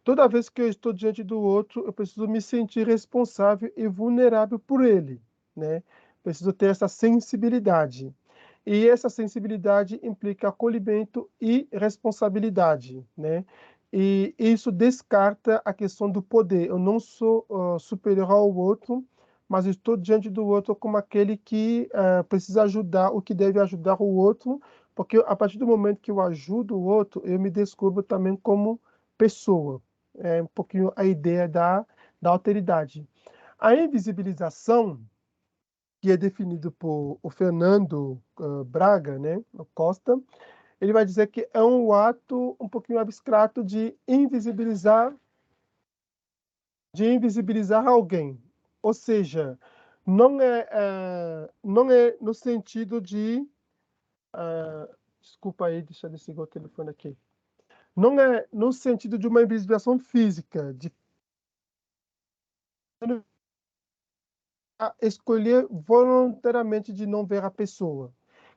toda vez que eu estou diante do outro, eu preciso me sentir responsável e vulnerável por ele, né? Preciso ter essa sensibilidade. E essa sensibilidade implica acolhimento e responsabilidade, né? E isso descarta a questão do poder. Eu não sou superior ao outro, mas estou diante do outro como aquele que precisa ajudar, o que deve ajudar o outro, porque a partir do momento que eu ajudo o outro, eu me descubro também como pessoa. É um pouquinho a ideia da alteridade. A invisibilização, que é definido por o Fernando Braga, né, Costa, ele vai dizer que é um ato um pouquinho abstrato de invisibilizar alguém. Ou seja, não é no sentido de... desculpa aí, deixa eu desligar o telefone aqui. Não é no sentido de uma invisibilização física, de escolher voluntariamente de não ver a pessoa,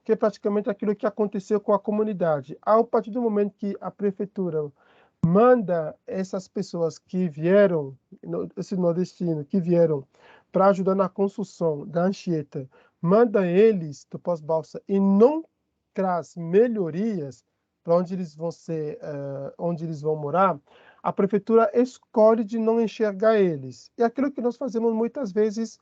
que é praticamente aquilo que aconteceu com a comunidade. A partir do momento que a prefeitura manda essas pessoas que vieram, esse nordestino, que vieram para ajudar na construção da Anchieta, manda eles do pós-balsa e não traz melhorias para onde eles vão morar, a prefeitura escolhe de não enxergar eles. É aquilo que nós fazemos muitas vezes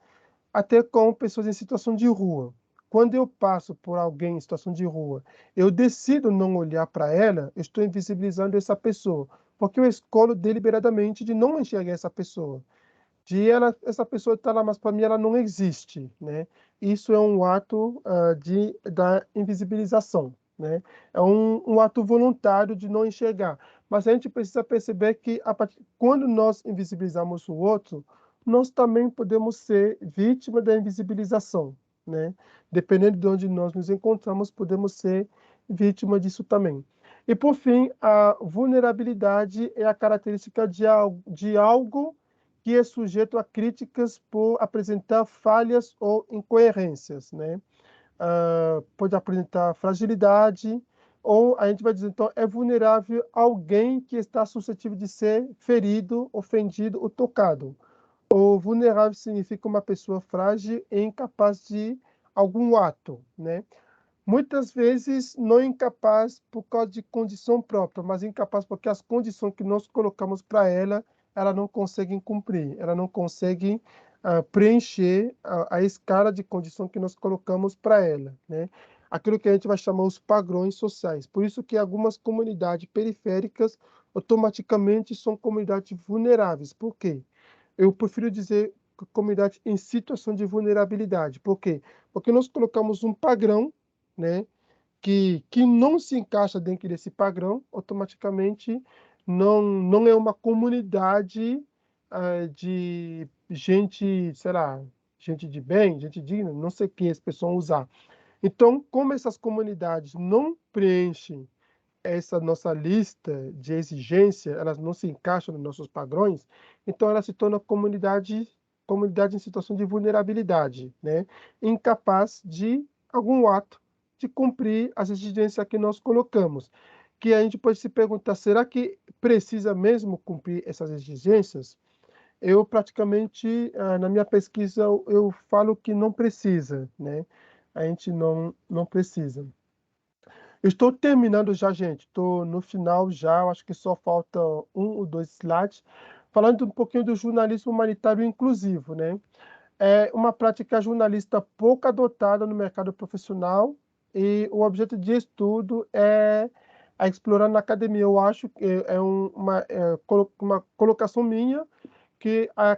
até com pessoas em situação de rua. Quando eu passo por alguém em situação de rua, eu decido não olhar para ela, eu estou invisibilizando essa pessoa, porque eu escolho deliberadamente de não enxergar essa pessoa. Essa pessoa está lá, mas para mim ela não existe, né? Isso é um ato da invisibilização, né? É um ato voluntário de não enxergar. Mas a gente precisa perceber que quando nós invisibilizamos o outro, nós também podemos ser vítima da invisibilização, né? Dependendo de onde nós nos encontramos, podemos ser vítima disso também. E por fim, a vulnerabilidade é a característica de algo que é sujeito a críticas por apresentar falhas ou incoerências, né? Pode apresentar fragilidade, ou a gente vai dizer, então, é vulnerável alguém que está suscetível de ser ferido, ofendido ou tocado. O vulnerável significa uma pessoa frágil e incapaz de algum ato, né? Muitas vezes não incapaz por causa de condição própria, mas incapaz porque as condições que nós colocamos para ela não consegue cumprir, ela não consegue preencher a escala de condição que nós colocamos para ela, né? Aquilo que a gente vai chamar os padrões sociais. Por isso que algumas comunidades periféricas automaticamente são comunidades vulneráveis. Por quê? Eu prefiro dizer comunidade em situação de vulnerabilidade. Por quê? Porque nós colocamos um padrão, né, que não se encaixa dentro desse padrão, automaticamente não é uma comunidade de gente, sei lá, gente de bem, gente digna, não sei o que as pessoas vão usar. Então, como essas comunidades não preenchem essa nossa lista de exigência, elas não se encaixam nos nossos padrões, então ela se torna comunidade em situação de vulnerabilidade, né? Incapaz de algum ato de cumprir as exigências que nós colocamos. Que a gente pode se perguntar, será que precisa mesmo cumprir essas exigências? Eu praticamente, na minha pesquisa, eu falo que não precisa, né? A gente não precisa. Eu estou terminando já, gente. Estou no final já. Eu acho que só falta um ou dois slides. Falando um pouquinho do jornalismo humanitário inclusivo, né? É uma prática jornalista pouco adotada no mercado profissional e o objeto de estudo é a explorar na academia. Eu acho que uma colocação minha que a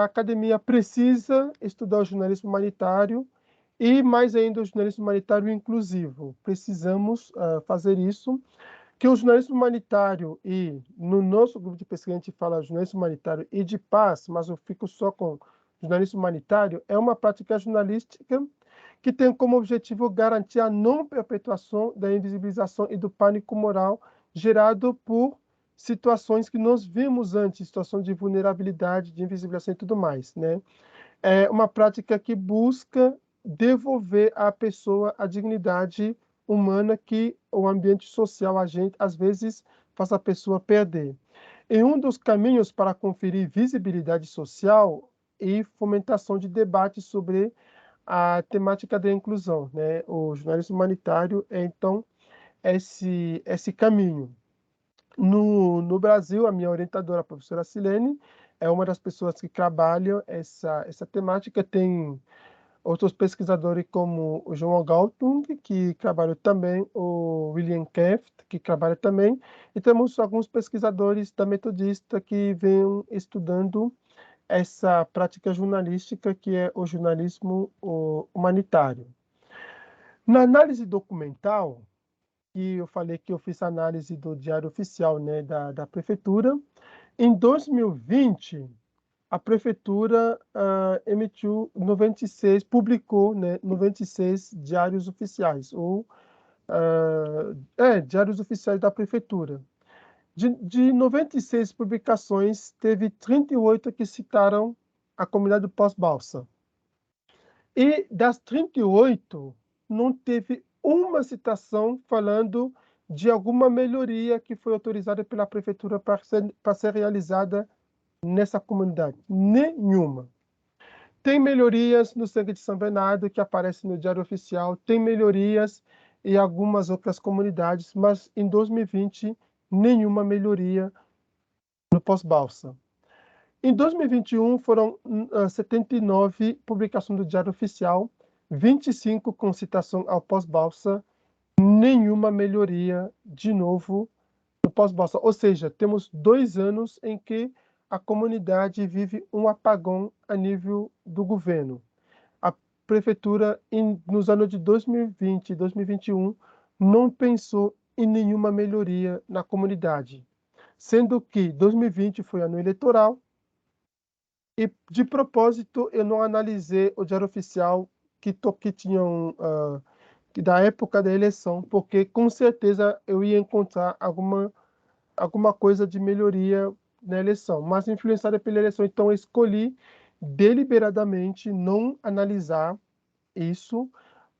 academia precisa estudar o jornalismo humanitário e, mais ainda, o jornalismo humanitário inclusivo. Precisamos fazer isso, que o jornalismo humanitário, e no nosso grupo de pesquisa a gente fala jornalismo humanitário e de paz, mas eu fico só com jornalismo humanitário, é uma prática jornalística que tem como objetivo garantir a não perpetuação da invisibilização e do pânico moral gerado por situações que nós vimos antes, situação de vulnerabilidade, de invisibilização e tudo mais, né? É uma prática que busca devolver à pessoa a dignidade humana que o ambiente social, a gente, às vezes, faz a pessoa perder. E um dos caminhos para conferir visibilidade social e fomentação de debate sobre a temática da inclusão, né? O jornalismo humanitário é, então, esse caminho. No Brasil, a minha orientadora, a professora Silene, é uma das pessoas que trabalham essa temática. Tem outros pesquisadores como o João Galtung, que trabalha também, o William Keft, que trabalha também, e temos alguns pesquisadores da Metodista que vêm estudando essa prática jornalística, que é o jornalismo humanitário. Na análise documental, que eu falei que eu fiz análise do Diário Oficial, né, da Prefeitura. Em 2020, a Prefeitura emitiu 96, publicou, né, 96 diários oficiais, ou diários oficiais da Prefeitura. De 96 publicações, teve 38 que citaram a comunidade do Pós-Balsa. E das 38, não teve uma citação falando de alguma melhoria que foi autorizada pela prefeitura para ser realizada nessa comunidade. Nenhuma. tem melhorias no sangue de São Bernardo, que aparece no Diário Oficial, tem melhorias em algumas outras comunidades, mas em 2020, nenhuma melhoria no pós-balsa. Em 2021, foram 79 publicações do Diário Oficial, 25 com citação ao pós-balsa, nenhuma melhoria de novo no pós-balsa. Ou seja, temos 2 anos em que a comunidade vive um apagão a nível do governo. A prefeitura, nos anos de 2020 e 2021, não pensou em nenhuma melhoria na comunidade, sendo que 2020 foi ano eleitoral, e, de propósito, eu não analisei o Diário Oficial que tinham da época da eleição, porque com certeza eu ia encontrar alguma coisa de melhoria na eleição, mas influenciada pela eleição. Então, eu escolhi deliberadamente não analisar isso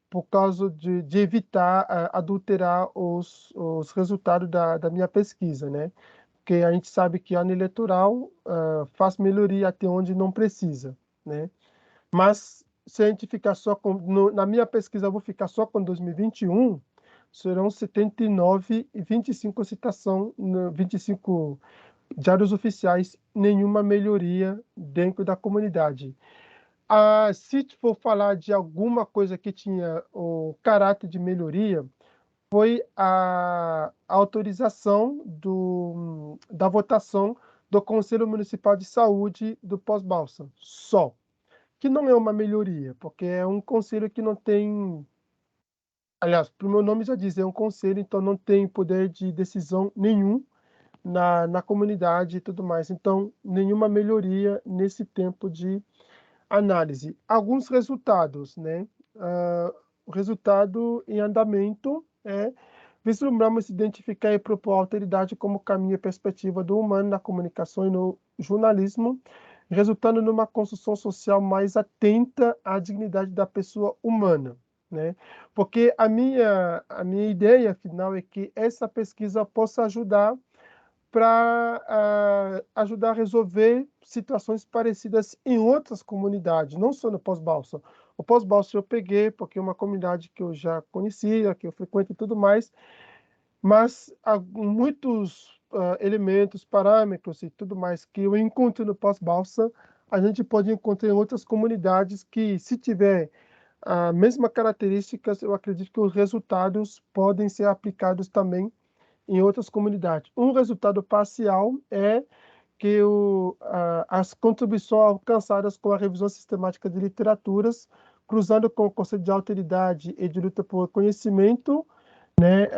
por causa de evitar adulterar os resultados da minha pesquisa, né? Porque a gente sabe que ano eleitoral faz melhoria até onde não precisa, né? Mas se a gente ficar só na minha pesquisa, eu vou ficar só com 2021, serão 79 e 25 citação, 25 diários oficiais, nenhuma melhoria dentro da comunidade. Se for falar de alguma coisa que tinha o caráter de melhoria, foi a autorização da votação do Conselho Municipal de Saúde do pós-balsa, só. Que não é uma melhoria, porque é um conselho que não tem... Aliás, para o meu nome já diz, é um conselho, então não tem poder de decisão nenhum na comunidade e tudo mais. Então, nenhuma melhoria nesse tempo de análise. Alguns resultados, né? O resultado em andamento é: vislumbramos identificar e propor a alteridade como caminho e perspectiva do humano na comunicação e no jornalismo, resultando numa construção social mais atenta à dignidade da pessoa humana, né? Porque a minha ideia final é que essa pesquisa possa ajudar para ajudar a resolver situações parecidas em outras comunidades, não só no pós-balsa. O pós-balsa eu peguei porque é uma comunidade que eu já conhecia, que eu frequento e tudo mais, mas há muitos elementos, parâmetros e tudo mais que eu encontro no pós-balsa, a gente pode encontrar em outras comunidades que, se tiver a mesma características, eu acredito que os resultados podem ser aplicados também em outras comunidades. Um resultado parcial é que as contribuições alcançadas com a revisão sistemática de literaturas, cruzando com o conceito de alteridade e de luta por conhecimento, né?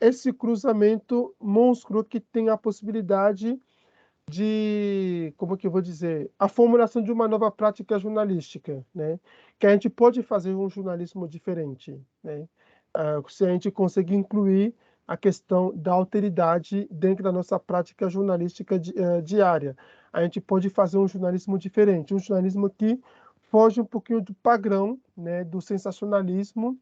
Esse cruzamento monstro que tem a possibilidade de, como que eu vou dizer, a formulação de uma nova prática jornalística, né? Que a gente pode fazer um jornalismo diferente, né? Se a gente conseguir incluir a questão da alteridade dentro da nossa prática jornalística diária, a gente pode fazer um jornalismo diferente, um jornalismo que foge um pouquinho do padrão, né? Do sensacionalismo,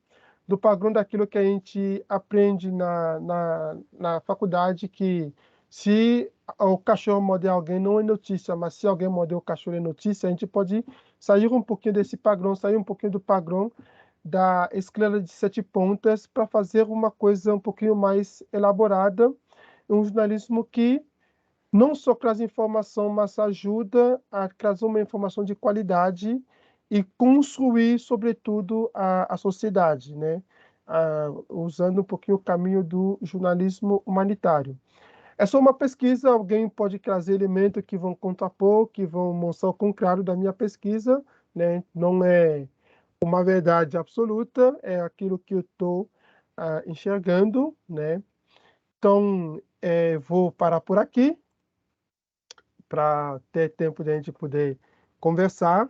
do padrão daquilo que a gente aprende na faculdade, que se o cachorro morder alguém não é notícia, mas se alguém morder o cachorro é notícia. A gente pode sair um pouquinho desse padrão, sair um pouquinho do padrão da escala de 7 pontas para fazer uma coisa um pouquinho mais elaborada, um jornalismo que não só traz informação, mas ajuda a trazer uma informação de qualidade e construir, sobretudo, a sociedade, né? Usando um pouquinho o caminho do jornalismo humanitário. É só uma pesquisa, alguém pode trazer elementos que vão contrapor, que vão mostrar o contrário da minha pesquisa, né? Não é uma verdade absoluta, é aquilo que eu estou enxergando, né? Então, vou parar por aqui para ter tempo de a gente poder conversar,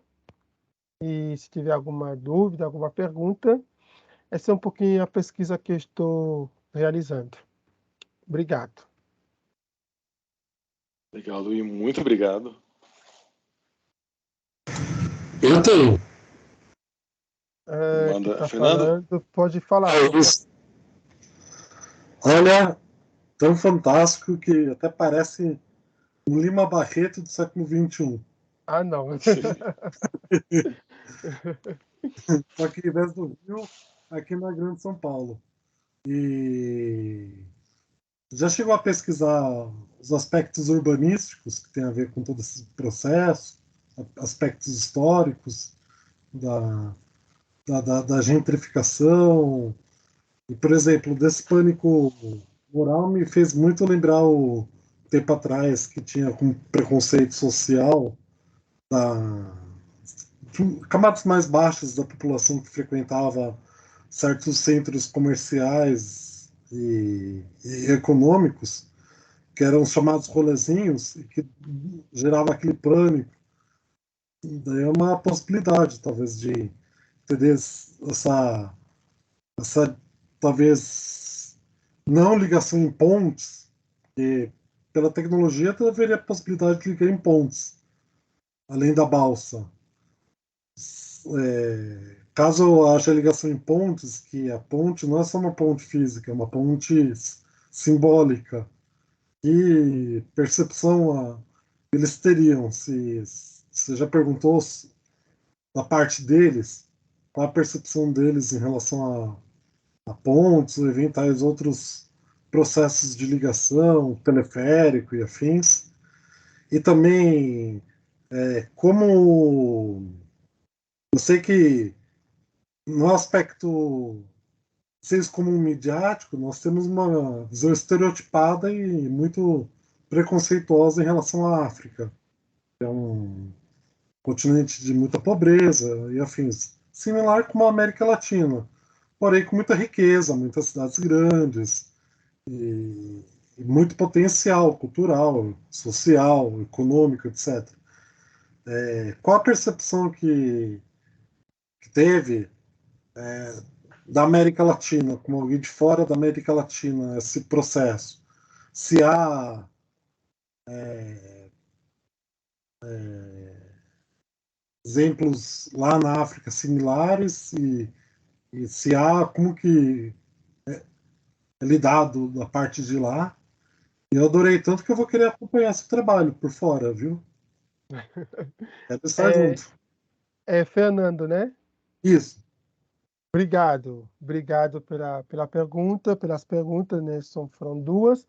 e se tiver alguma dúvida, alguma pergunta, essa é um pouquinho a pesquisa que eu estou realizando. Obrigado. Legal, Luiz, muito obrigado. Eu tenho. Manda, Tá Fernando? falando, pode falar. Olha, tão fantástico que até parece um Lima Barreto do século XXI. Ah, não. Só que em vez do Rio, aqui na Grande São Paulo. E já chegou a pesquisar os aspectos urbanísticos que tem a ver com todo esse processo, aspectos históricos da gentrificação? E, por exemplo, desse pânico moral me fez muito lembrar o tempo atrás que tinha com preconceito social da camadas mais baixas da população que frequentava certos centros comerciais e econômicos, que eram os chamados rolezinhos, e que gerava aquele pânico. E daí é uma possibilidade, talvez, de entender essa talvez não ligação em pontes, que pela tecnologia haveria a possibilidade de ligar em pontes, além da balsa. Caso haja ligação em pontes, que a ponte não é só uma ponte física, é uma ponte simbólica. E percepção eles teriam, se você já perguntou da parte deles, qual a percepção deles em relação a pontes ou eventuais outros processos de ligação, teleférico e afins. E também, como eu sei que no aspecto senso comum midiático, nós temos uma visão estereotipada e muito preconceituosa em relação à África. É um continente de muita pobreza e afins, similar com a América Latina, porém com muita riqueza, muitas cidades grandes e muito potencial cultural, social, econômico, etc. Qual a percepção que teve da América Latina, como alguém de fora da América Latina, esse processo? Se há exemplos lá na África similares e se há como que é lidado da parte de lá. E eu adorei tanto que eu vou querer acompanhar esse trabalho por fora, viu? Quero estar É, junto. é Fernando, né? Isso. Obrigado pela pergunta, pelas perguntas, né? Foram duas.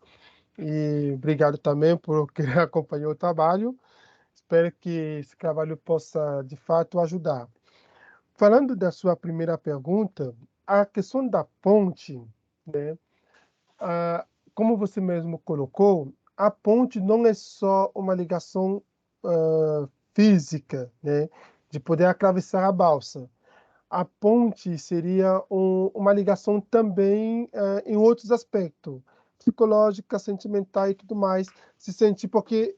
E obrigado também por querer acompanhar o trabalho. Espero que esse trabalho possa, de fato, ajudar. Falando da sua primeira pergunta, a questão da ponte, né? Ah, como você mesmo colocou, a ponte não é só uma ligação física, né? De poder atravessar a balsa. A ponte seria uma ligação também em outros aspectos, psicológica, sentimental e tudo mais, se sentir, porque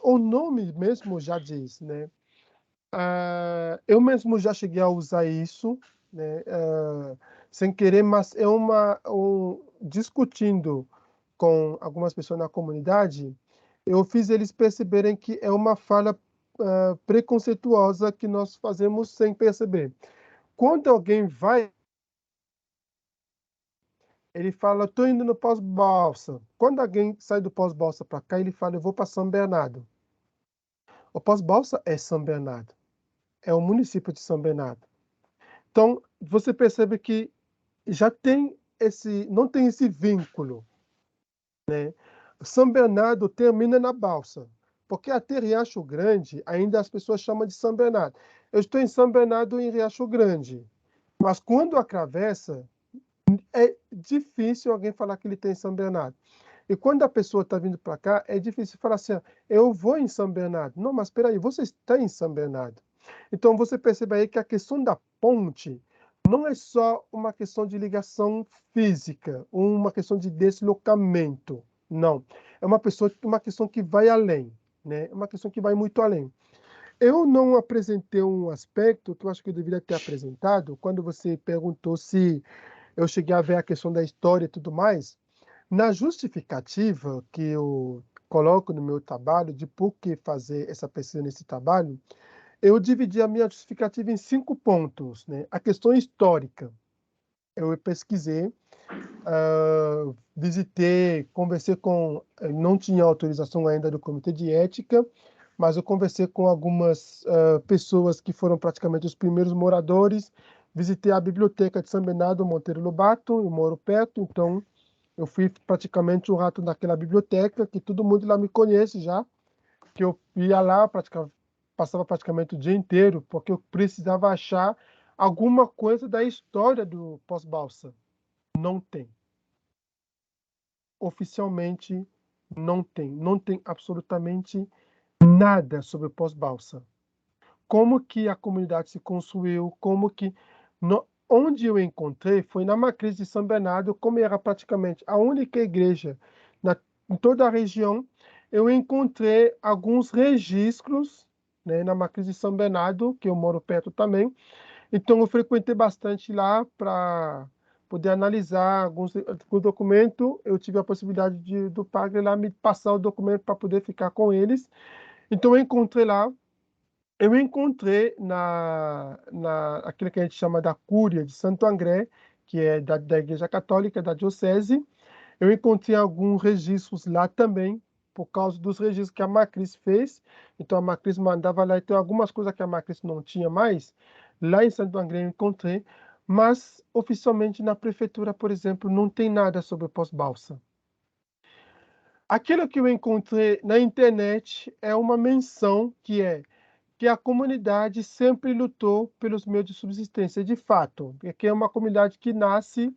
o nome mesmo já diz, né? Eu mesmo já cheguei a usar isso, né? Sem querer, mas é discutindo com algumas pessoas na comunidade, eu fiz eles perceberem que é uma fala preconceituosa que nós fazemos sem perceber. Quando alguém vai, ele fala, estou indo no pós-balsa. Quando alguém sai do pós-balsa para cá, ele fala, eu vou para São Bernardo. O pós-balsa é São Bernardo, é o município de São Bernardo. Então, você percebe que já tem não tem esse vínculo, né? São Bernardo termina na balsa, porque até Riacho Grande ainda as pessoas chamam de São Bernardo. Eu estou em São Bernardo em Riacho Grande, mas quando atravessa é difícil alguém falar que ele tem São Bernardo. E quando a pessoa está vindo para cá, é difícil falar assim, eu vou em São Bernardo. Não, mas espera aí, você está em São Bernardo. Então você percebe aí que a questão da ponte não é só uma questão de ligação física, uma questão de deslocamento. Não. É uma questão que vai além, né? É uma questão que vai muito além. Eu não apresentei um aspecto que eu acho que eu deveria ter apresentado quando você perguntou se eu cheguei a ver a questão da história e tudo mais. Na justificativa que eu coloco no meu trabalho de por que fazer essa pesquisa nesse trabalho, eu dividi a minha justificativa em 5 pontos, né? A questão histórica. Eu pesquisei, visitei, conversei com... Não tinha autorização ainda do Comitê de Ética, mas eu conversei com algumas pessoas que foram praticamente os primeiros moradores. Visitei a biblioteca de São Bernardo Monteiro Lobato, eu moro perto, então eu fui praticamente um rato naquela biblioteca, que todo mundo lá me conhece já, que eu ia lá, passava praticamente o dia inteiro, porque eu precisava achar alguma coisa da história do pós-balsa. Não tem. Oficialmente, não tem. Não tem absolutamente nada sobre o pós-balsa. Como que a comunidade se construiu, como que... Onde eu encontrei foi na Matriz de São Bernardo, como era praticamente a única igreja em toda a região, eu encontrei alguns registros, né, na Matriz de São Bernardo, que eu moro perto também. Então, eu frequentei bastante lá para poder analisar alguns documentos. Eu tive a possibilidade do padre lá me passar o documento para poder ficar com eles. Então, eu encontrei lá. Eu encontrei aquilo que a gente chama da Cúria de Santo André, que é da Igreja Católica, da Diocese. Eu encontrei alguns registros lá também, por causa dos registros que a Macris fez. Então, a Macris mandava lá, então algumas coisas que a Macris não tinha mais, lá em Santo André eu encontrei, mas oficialmente na prefeitura, por exemplo, não tem nada sobre o pós-balsa. Aquilo que eu encontrei na internet é uma menção que a comunidade sempre lutou pelos meios de subsistência, de fato, que é uma comunidade que nasce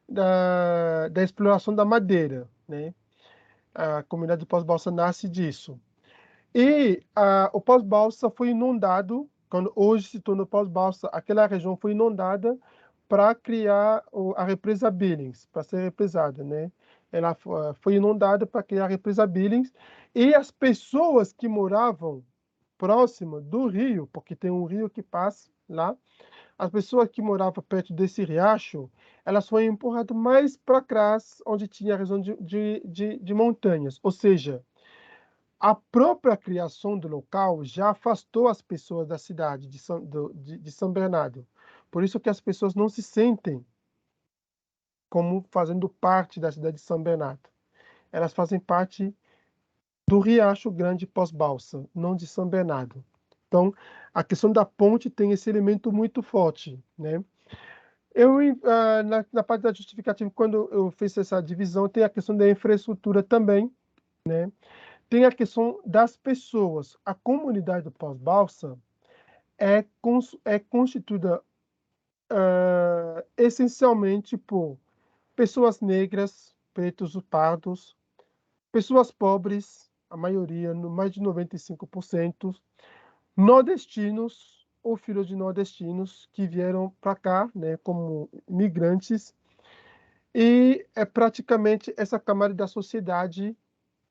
da exploração da madeira, né? A comunidade do Pós-Balsa nasce disso. E o Pós-Balsa foi inundado, quando hoje se tornou Pós-Balsa, aquela região foi inundada para criar a represa Billings, para ser represada, né? Ela foi inundada para criar a represa Billings, e as pessoas que moravam próximo do rio, porque tem um rio que passa lá, as pessoas que moravam perto desse riacho, elas foram empurradas mais para trás, onde tinha a região de montanhas. Ou seja, a própria criação do local já afastou as pessoas da cidade de São Bernardo. Por isso que as pessoas não se sentem como fazendo parte da cidade de São Bernardo. Elas fazem parte do Riacho Grande Pós-Balsa, não de São Bernardo. Então, a questão da ponte tem esse elemento muito forte, né? Na parte da justificativa, quando eu fiz essa divisão, tem a questão da infraestrutura também, né? Tem a questão das pessoas. A comunidade do Pós-Balsa é constituída essencialmente por pessoas negras, pretos ou pardos, pessoas pobres, a maioria, mais de 95%, nordestinos ou filhos de nordestinos que vieram para cá, né, como migrantes, e é praticamente essa camada da sociedade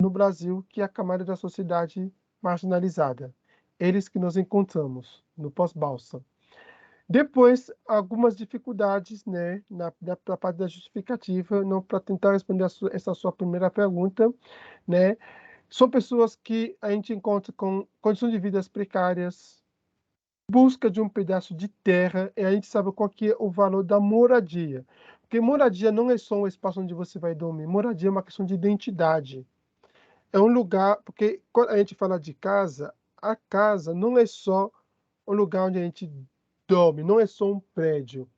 no Brasil que é a camada da sociedade marginalizada. Eles que nós encontramos no pós-balsa. Depois, algumas dificuldades, né, na parte da justificativa, não para tentar responder essa sua primeira pergunta, né, são pessoas que a gente encontra com condições de vidas precárias, busca de um pedaço de terra, e a gente sabe qual que é o valor da moradia. Porque moradia não é só um espaço onde você vai dormir, moradia é uma questão de identidade. É um lugar, porque quando a gente fala de casa, a casa não é só um lugar onde a gente dorme, não é só um prédio.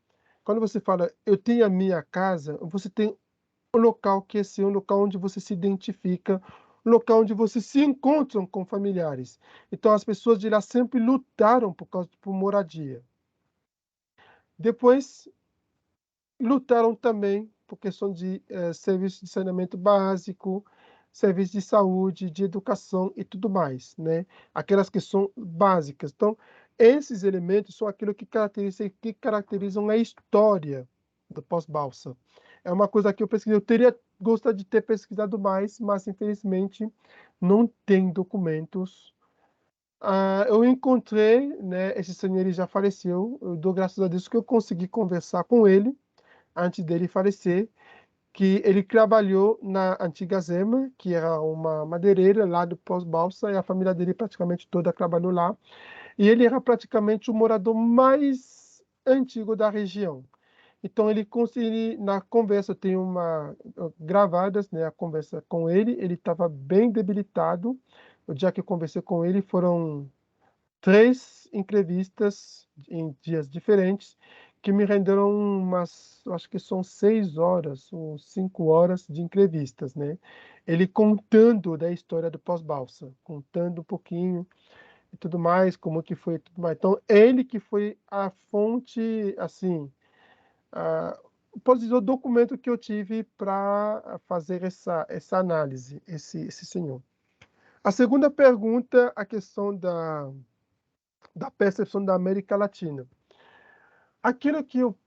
Quando você fala, eu tenho a minha casa, você tem um local que é um local onde você se identifica, um local onde você se encontra com familiares. Então, as pessoas de lá sempre lutaram por moradia. Depois, lutaram também por questão de serviço de saneamento básico, serviço de saúde, de educação e tudo mais, né? Aquelas que são básicas. Então, esses elementos são aquilo que caracterizam a história do pós-balsa. É uma coisa que eu pesquisei, eu teria gostado de ter pesquisado mais, mas infelizmente não tem documentos. Eu encontrei, né, esse senhor ele já faleceu, eu dou graças a Deus que eu consegui conversar com ele antes dele falecer, que ele trabalhou na antiga Zema, que era uma madeireira lá do Pós-Balsa, e a família dele praticamente toda trabalhou lá. E ele era praticamente o morador mais antigo da região. Então ele conseguiu, na conversa, tem uma gravadas, né, a conversa com ele estava bem debilitado, o dia que eu conversei com ele, foram 3 entrevistas em dias diferentes, que me renderam eu acho que são 6 horas ou 5 horas de entrevistas, né? Ele contando da história do pós-balsa, contando um pouquinho e tudo mais, como que foi e tudo mais. Então, ele que foi a fonte, assim, posso dizer, o documento que eu tive para fazer essa análise, esse senhor. A segunda pergunta, a questão da percepção da América Latina. Aquilo que eu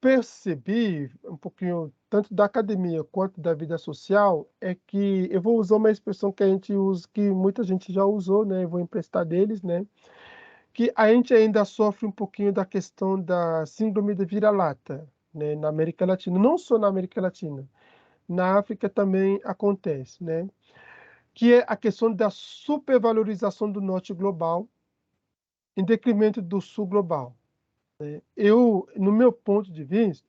percebi um pouquinho, tanto da academia quanto da vida social, é que eu vou usar uma expressão que a gente usa, que muita gente já usou, né? Eu vou emprestar deles, né? Que a gente ainda sofre um pouquinho da questão da síndrome de vira-lata, né? Na América Latina, não só na América Latina, na África também acontece, né? Que é a questão da supervalorização do norte global em detrimento do sul global. No meu ponto de vista,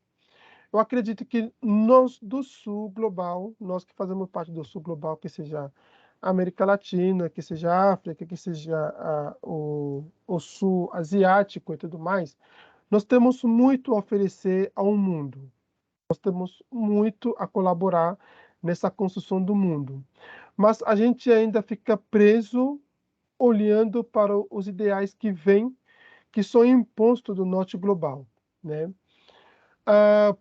eu acredito que nós do sul global, nós que fazemos parte do sul global, que seja a América Latina, que seja a África, que seja o sul asiático e tudo mais, nós temos muito a oferecer ao mundo. Nós temos muito a colaborar nessa construção do mundo. Mas a gente ainda fica preso olhando para os ideais que são impostos do norte global, né?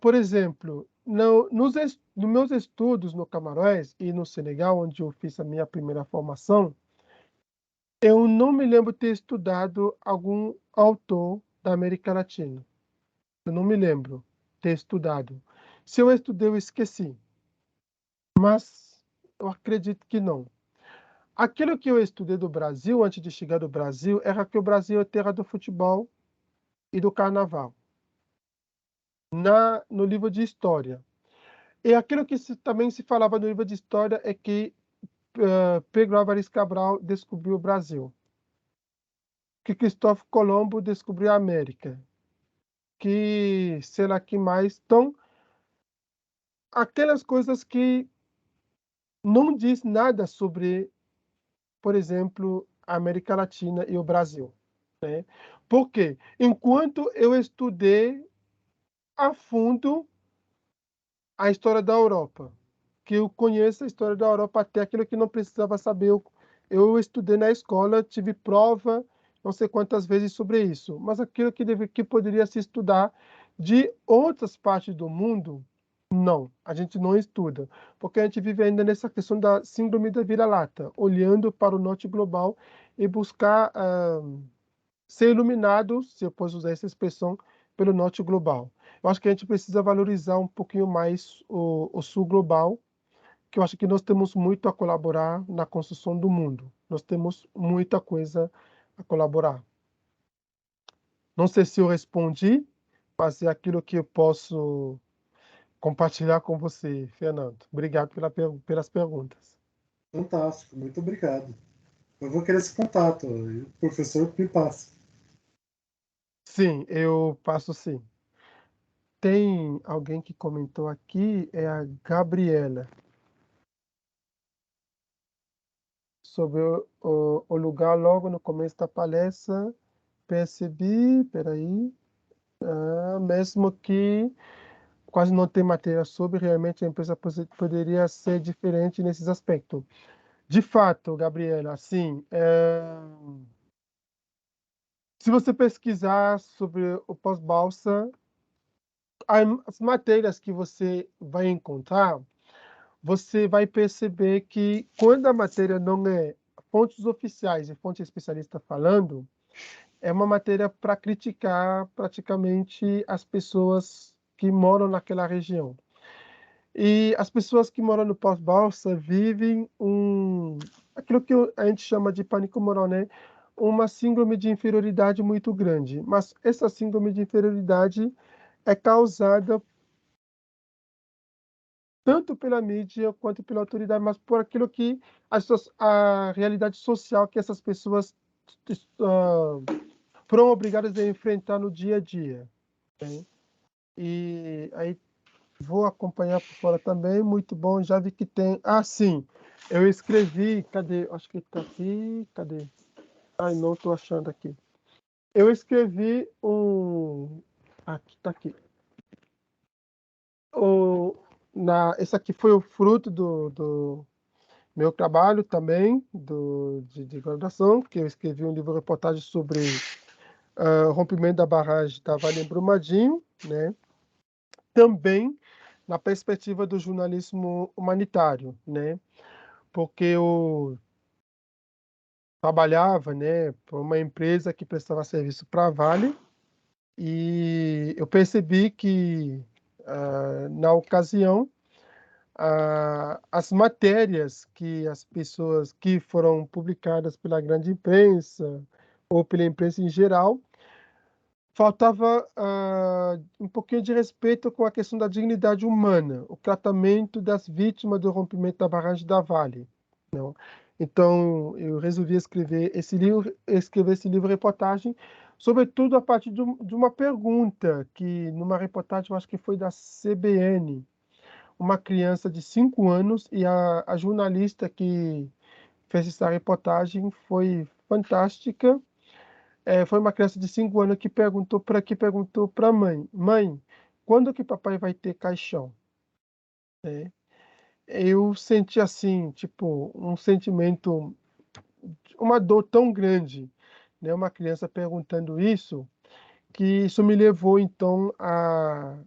Por exemplo, nos meus estudos no Camarões e no Senegal, onde eu fiz a minha primeira formação, eu não me lembro ter estudado algum autor da América Latina. Eu não me lembro ter estudado. Se eu estudei, eu esqueci. Mas eu acredito que não. Aquilo que eu estudei do Brasil, antes de chegar do Brasil, era que o Brasil é terra do futebol e do carnaval. No livro de história. E aquilo que também se falava no livro de história é que Pedro Álvares Cabral descobriu o Brasil, que Cristóvão Colombo descobriu a América, que sei lá que mais. Então, aquelas coisas que não diz nada sobre, por exemplo, a América Latina e o Brasil, né? Por quê? Enquanto eu estudei a fundo a história da Europa, que eu conheço a história da Europa até aquilo que não precisava saber. Eu estudei na escola, tive prova não sei quantas vezes sobre isso, mas aquilo que poderia se estudar de outras partes do mundo, não, a gente não estuda, porque a gente vive ainda nessa questão da síndrome da vira-lata, olhando para o norte global e buscar ser iluminado, se eu posso usar essa expressão, pelo norte global. Eu acho que a gente precisa valorizar um pouquinho mais o sul global, que eu acho que nós temos muito a colaborar na construção do mundo. Nós temos muita coisa a colaborar. Não sei se eu respondi, mas é aquilo que eu posso compartilhar com você, Fernando. Obrigado pelas perguntas. Fantástico, muito obrigado. Eu vou querer esse contato, e o professor me passa. Sim, eu passo sim. Tem alguém que comentou aqui, é a Gabriela, sobre o lugar logo no começo da palestra. Percebi, peraí, mesmo que quase não tem matéria sobre, realmente a empresa poderia ser diferente nesses aspectos. De fato, Gabriela, assim, se você pesquisar sobre o pós-balsa, as matérias que você vai encontrar, você vai perceber que quando a matéria não é fontes oficiais e fonte especialista falando, é uma matéria para criticar praticamente as pessoas que moram naquela região. E as pessoas que moram no pós-balsa vivem aquilo que a gente chama de pânico moral, né? Uma síndrome de inferioridade muito grande. Mas essa síndrome de inferioridade é causada tanto pela mídia quanto pela autoridade, mas por aquilo que a realidade social que essas pessoas foram obrigadas a enfrentar no dia a dia, né? E aí vou acompanhar por fora também, muito bom. Já vi que tem. Ah, sim. Eu escrevi, cadê? Acho que está aqui, cadê? Ai, não estou achando aqui. Eu escrevi um... Aqui, está aqui. Esse aqui foi o fruto do meu trabalho também, de graduação, que eu escrevi um livro-reportagem sobre o rompimento da barragem da Vale em Brumadinho, né? Também na perspectiva do jornalismo humanitário, né? Porque eu trabalhava, né, para uma empresa que prestava serviço para a Vale e eu percebi que, na ocasião, as matérias que as pessoas que foram publicadas pela grande imprensa ou pela imprensa em geral, faltava um pouquinho de respeito com a questão da dignidade humana, o tratamento das vítimas do rompimento da barragem da Vale. Não? Então, eu resolvi escrever esse livro-reportagem, sobretudo a partir de uma pergunta que, numa reportagem, eu acho que foi da CBN, uma criança de 5 anos, e a jornalista que fez essa reportagem foi fantástica. Foi uma criança de 5 anos que perguntou para a mãe: Mãe, quando que papai vai ter caixão? É, eu senti assim, tipo, um sentimento, uma dor tão grande, né? Uma criança perguntando isso, que isso me levou então a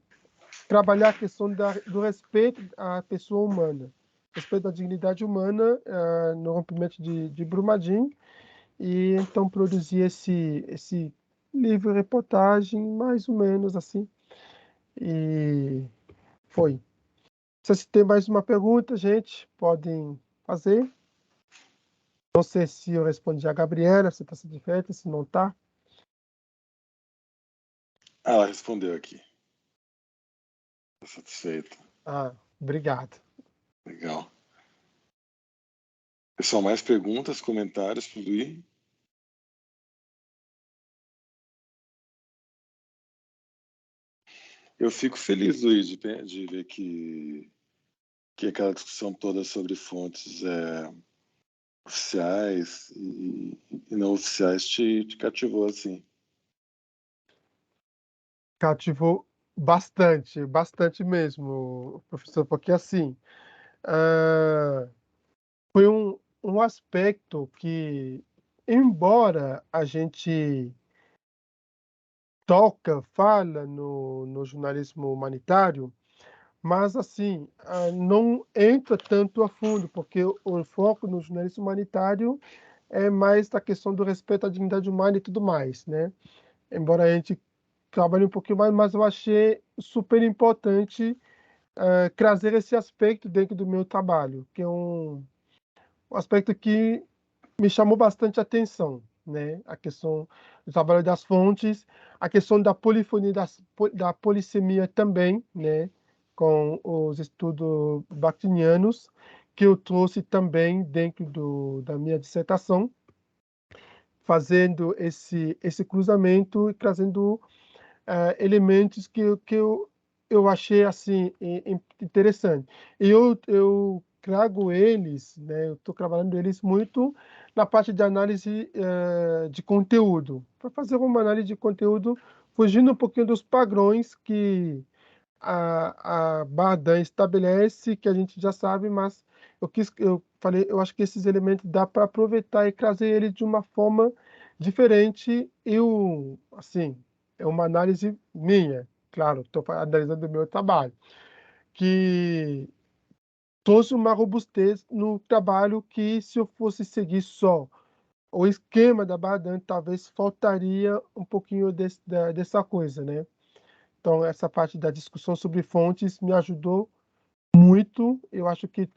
trabalhar a questão do respeito à pessoa humana, respeito à dignidade humana, no rompimento de Brumadinho, e então produzi esse livro-reportagem, mais ou menos assim, e foi. Se tem mais uma pergunta, gente, podem fazer. Não sei se eu respondi a Gabriela, se está satisfeita, se não está. Ah, ela respondeu aqui. Tá satisfeita. Obrigado. Legal. Pessoal, mais perguntas, comentários para o Luiz? Eu fico feliz, Luiz, de ver que aquela discussão toda sobre fontes oficiais e não oficiais te cativou, assim. Cativou bastante, bastante mesmo, professor, porque assim, ah, foi um aspecto que, embora a gente fala no jornalismo humanitário, mas assim, não entra tanto a fundo, porque o foco no jornalismo humanitário é mais da questão do respeito à dignidade humana e tudo mais, né? Embora a gente trabalhe um pouquinho mais, mas eu achei super importante trazer esse aspecto dentro do meu trabalho, que é um aspecto que me chamou bastante atenção, né? A questão do trabalho das fontes, a questão da polifonia, da polissemia também, né? Com os estudos bakhtinianos, que eu trouxe também dentro da minha dissertação, fazendo esse cruzamento e trazendo elementos que eu achei assim interessante. E eu trago eles, né? Eu estou trabalhando eles muito na parte de análise de conteúdo, para fazer uma análise de conteúdo fugindo um pouquinho dos padrões que a Bardan estabelece, que a gente já sabe, mas eu acho que esses elementos dá para aproveitar e trazer eles de uma forma diferente. Assim, é uma análise minha, claro, estou analisando o meu trabalho, que trouxe uma robustez no trabalho que, se eu fosse seguir só o esquema da Bardan, talvez faltaria um pouquinho dessa coisa, né? Então, essa parte da discussão sobre fontes me ajudou muito. Eu acho que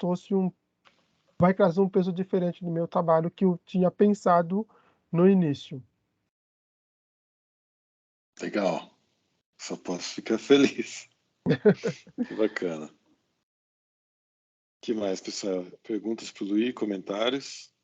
vai trazer um peso diferente no meu trabalho que eu tinha pensado no início. Legal. Só posso ficar feliz. Que bacana. Que mais, pessoal? Perguntas para o Luiz, comentários?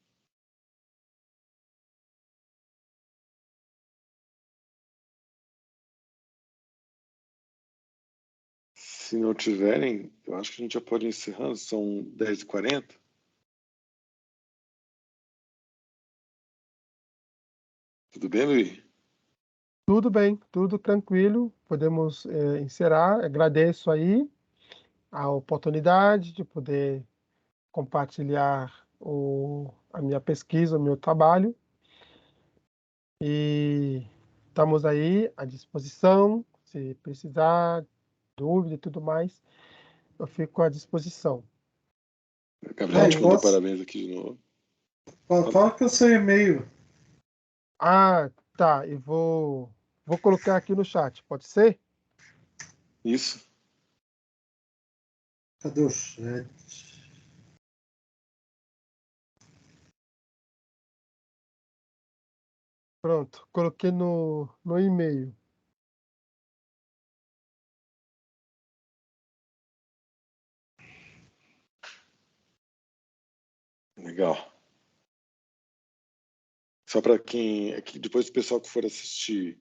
Se não tiverem, eu acho que a gente já pode ir encerrando. São 10h40. Tudo bem, Luiz? Tudo bem, tudo tranquilo. Podemos encerrar. Agradeço aí a oportunidade de poder compartilhar a minha pesquisa, o meu trabalho. E estamos aí à disposição. Se precisar, dúvida e tudo mais, eu fico à disposição. O Gabriel te mandou Igual, parabéns aqui de novo. fala que é o seu e-mail. Ah, tá. E vou colocar aqui no chat, pode ser? Isso. Cadê o chat? Pronto, coloquei no e-mail. Legal. Só para quem. É que depois o pessoal que for assistir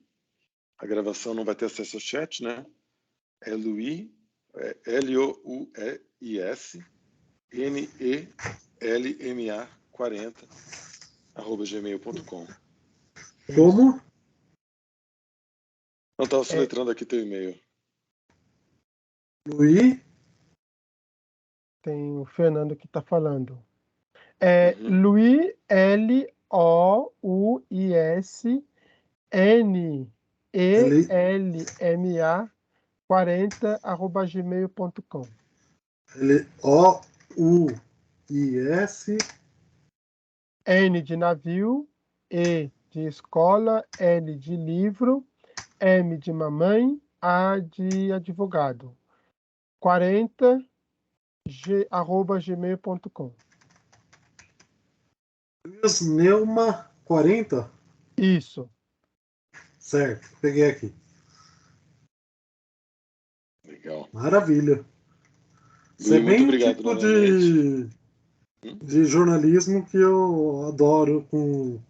a gravação não vai ter acesso ao chat, né? É Luiz, L-O-U-I-S, N-E-L-M-A 40, @gmail.com. Como? Não estava É, soletrando aqui teu e-mail. Luí? tem o Fernando que está falando. É Uhum. Luiz, L-O-U-I-S, Ele, N-E-L-M-A 40, @gmail.com. O-U-I-S. N de navio, E de escola, L de livro, M de mamãe, A de advogado. 40, @gmail.com. Luiz Neuma 40? Isso. Certo, peguei aqui. Legal. Maravilha. Isso é Luiz, muito bem o obrigado tipo novamente. de jornalismo que eu adoro com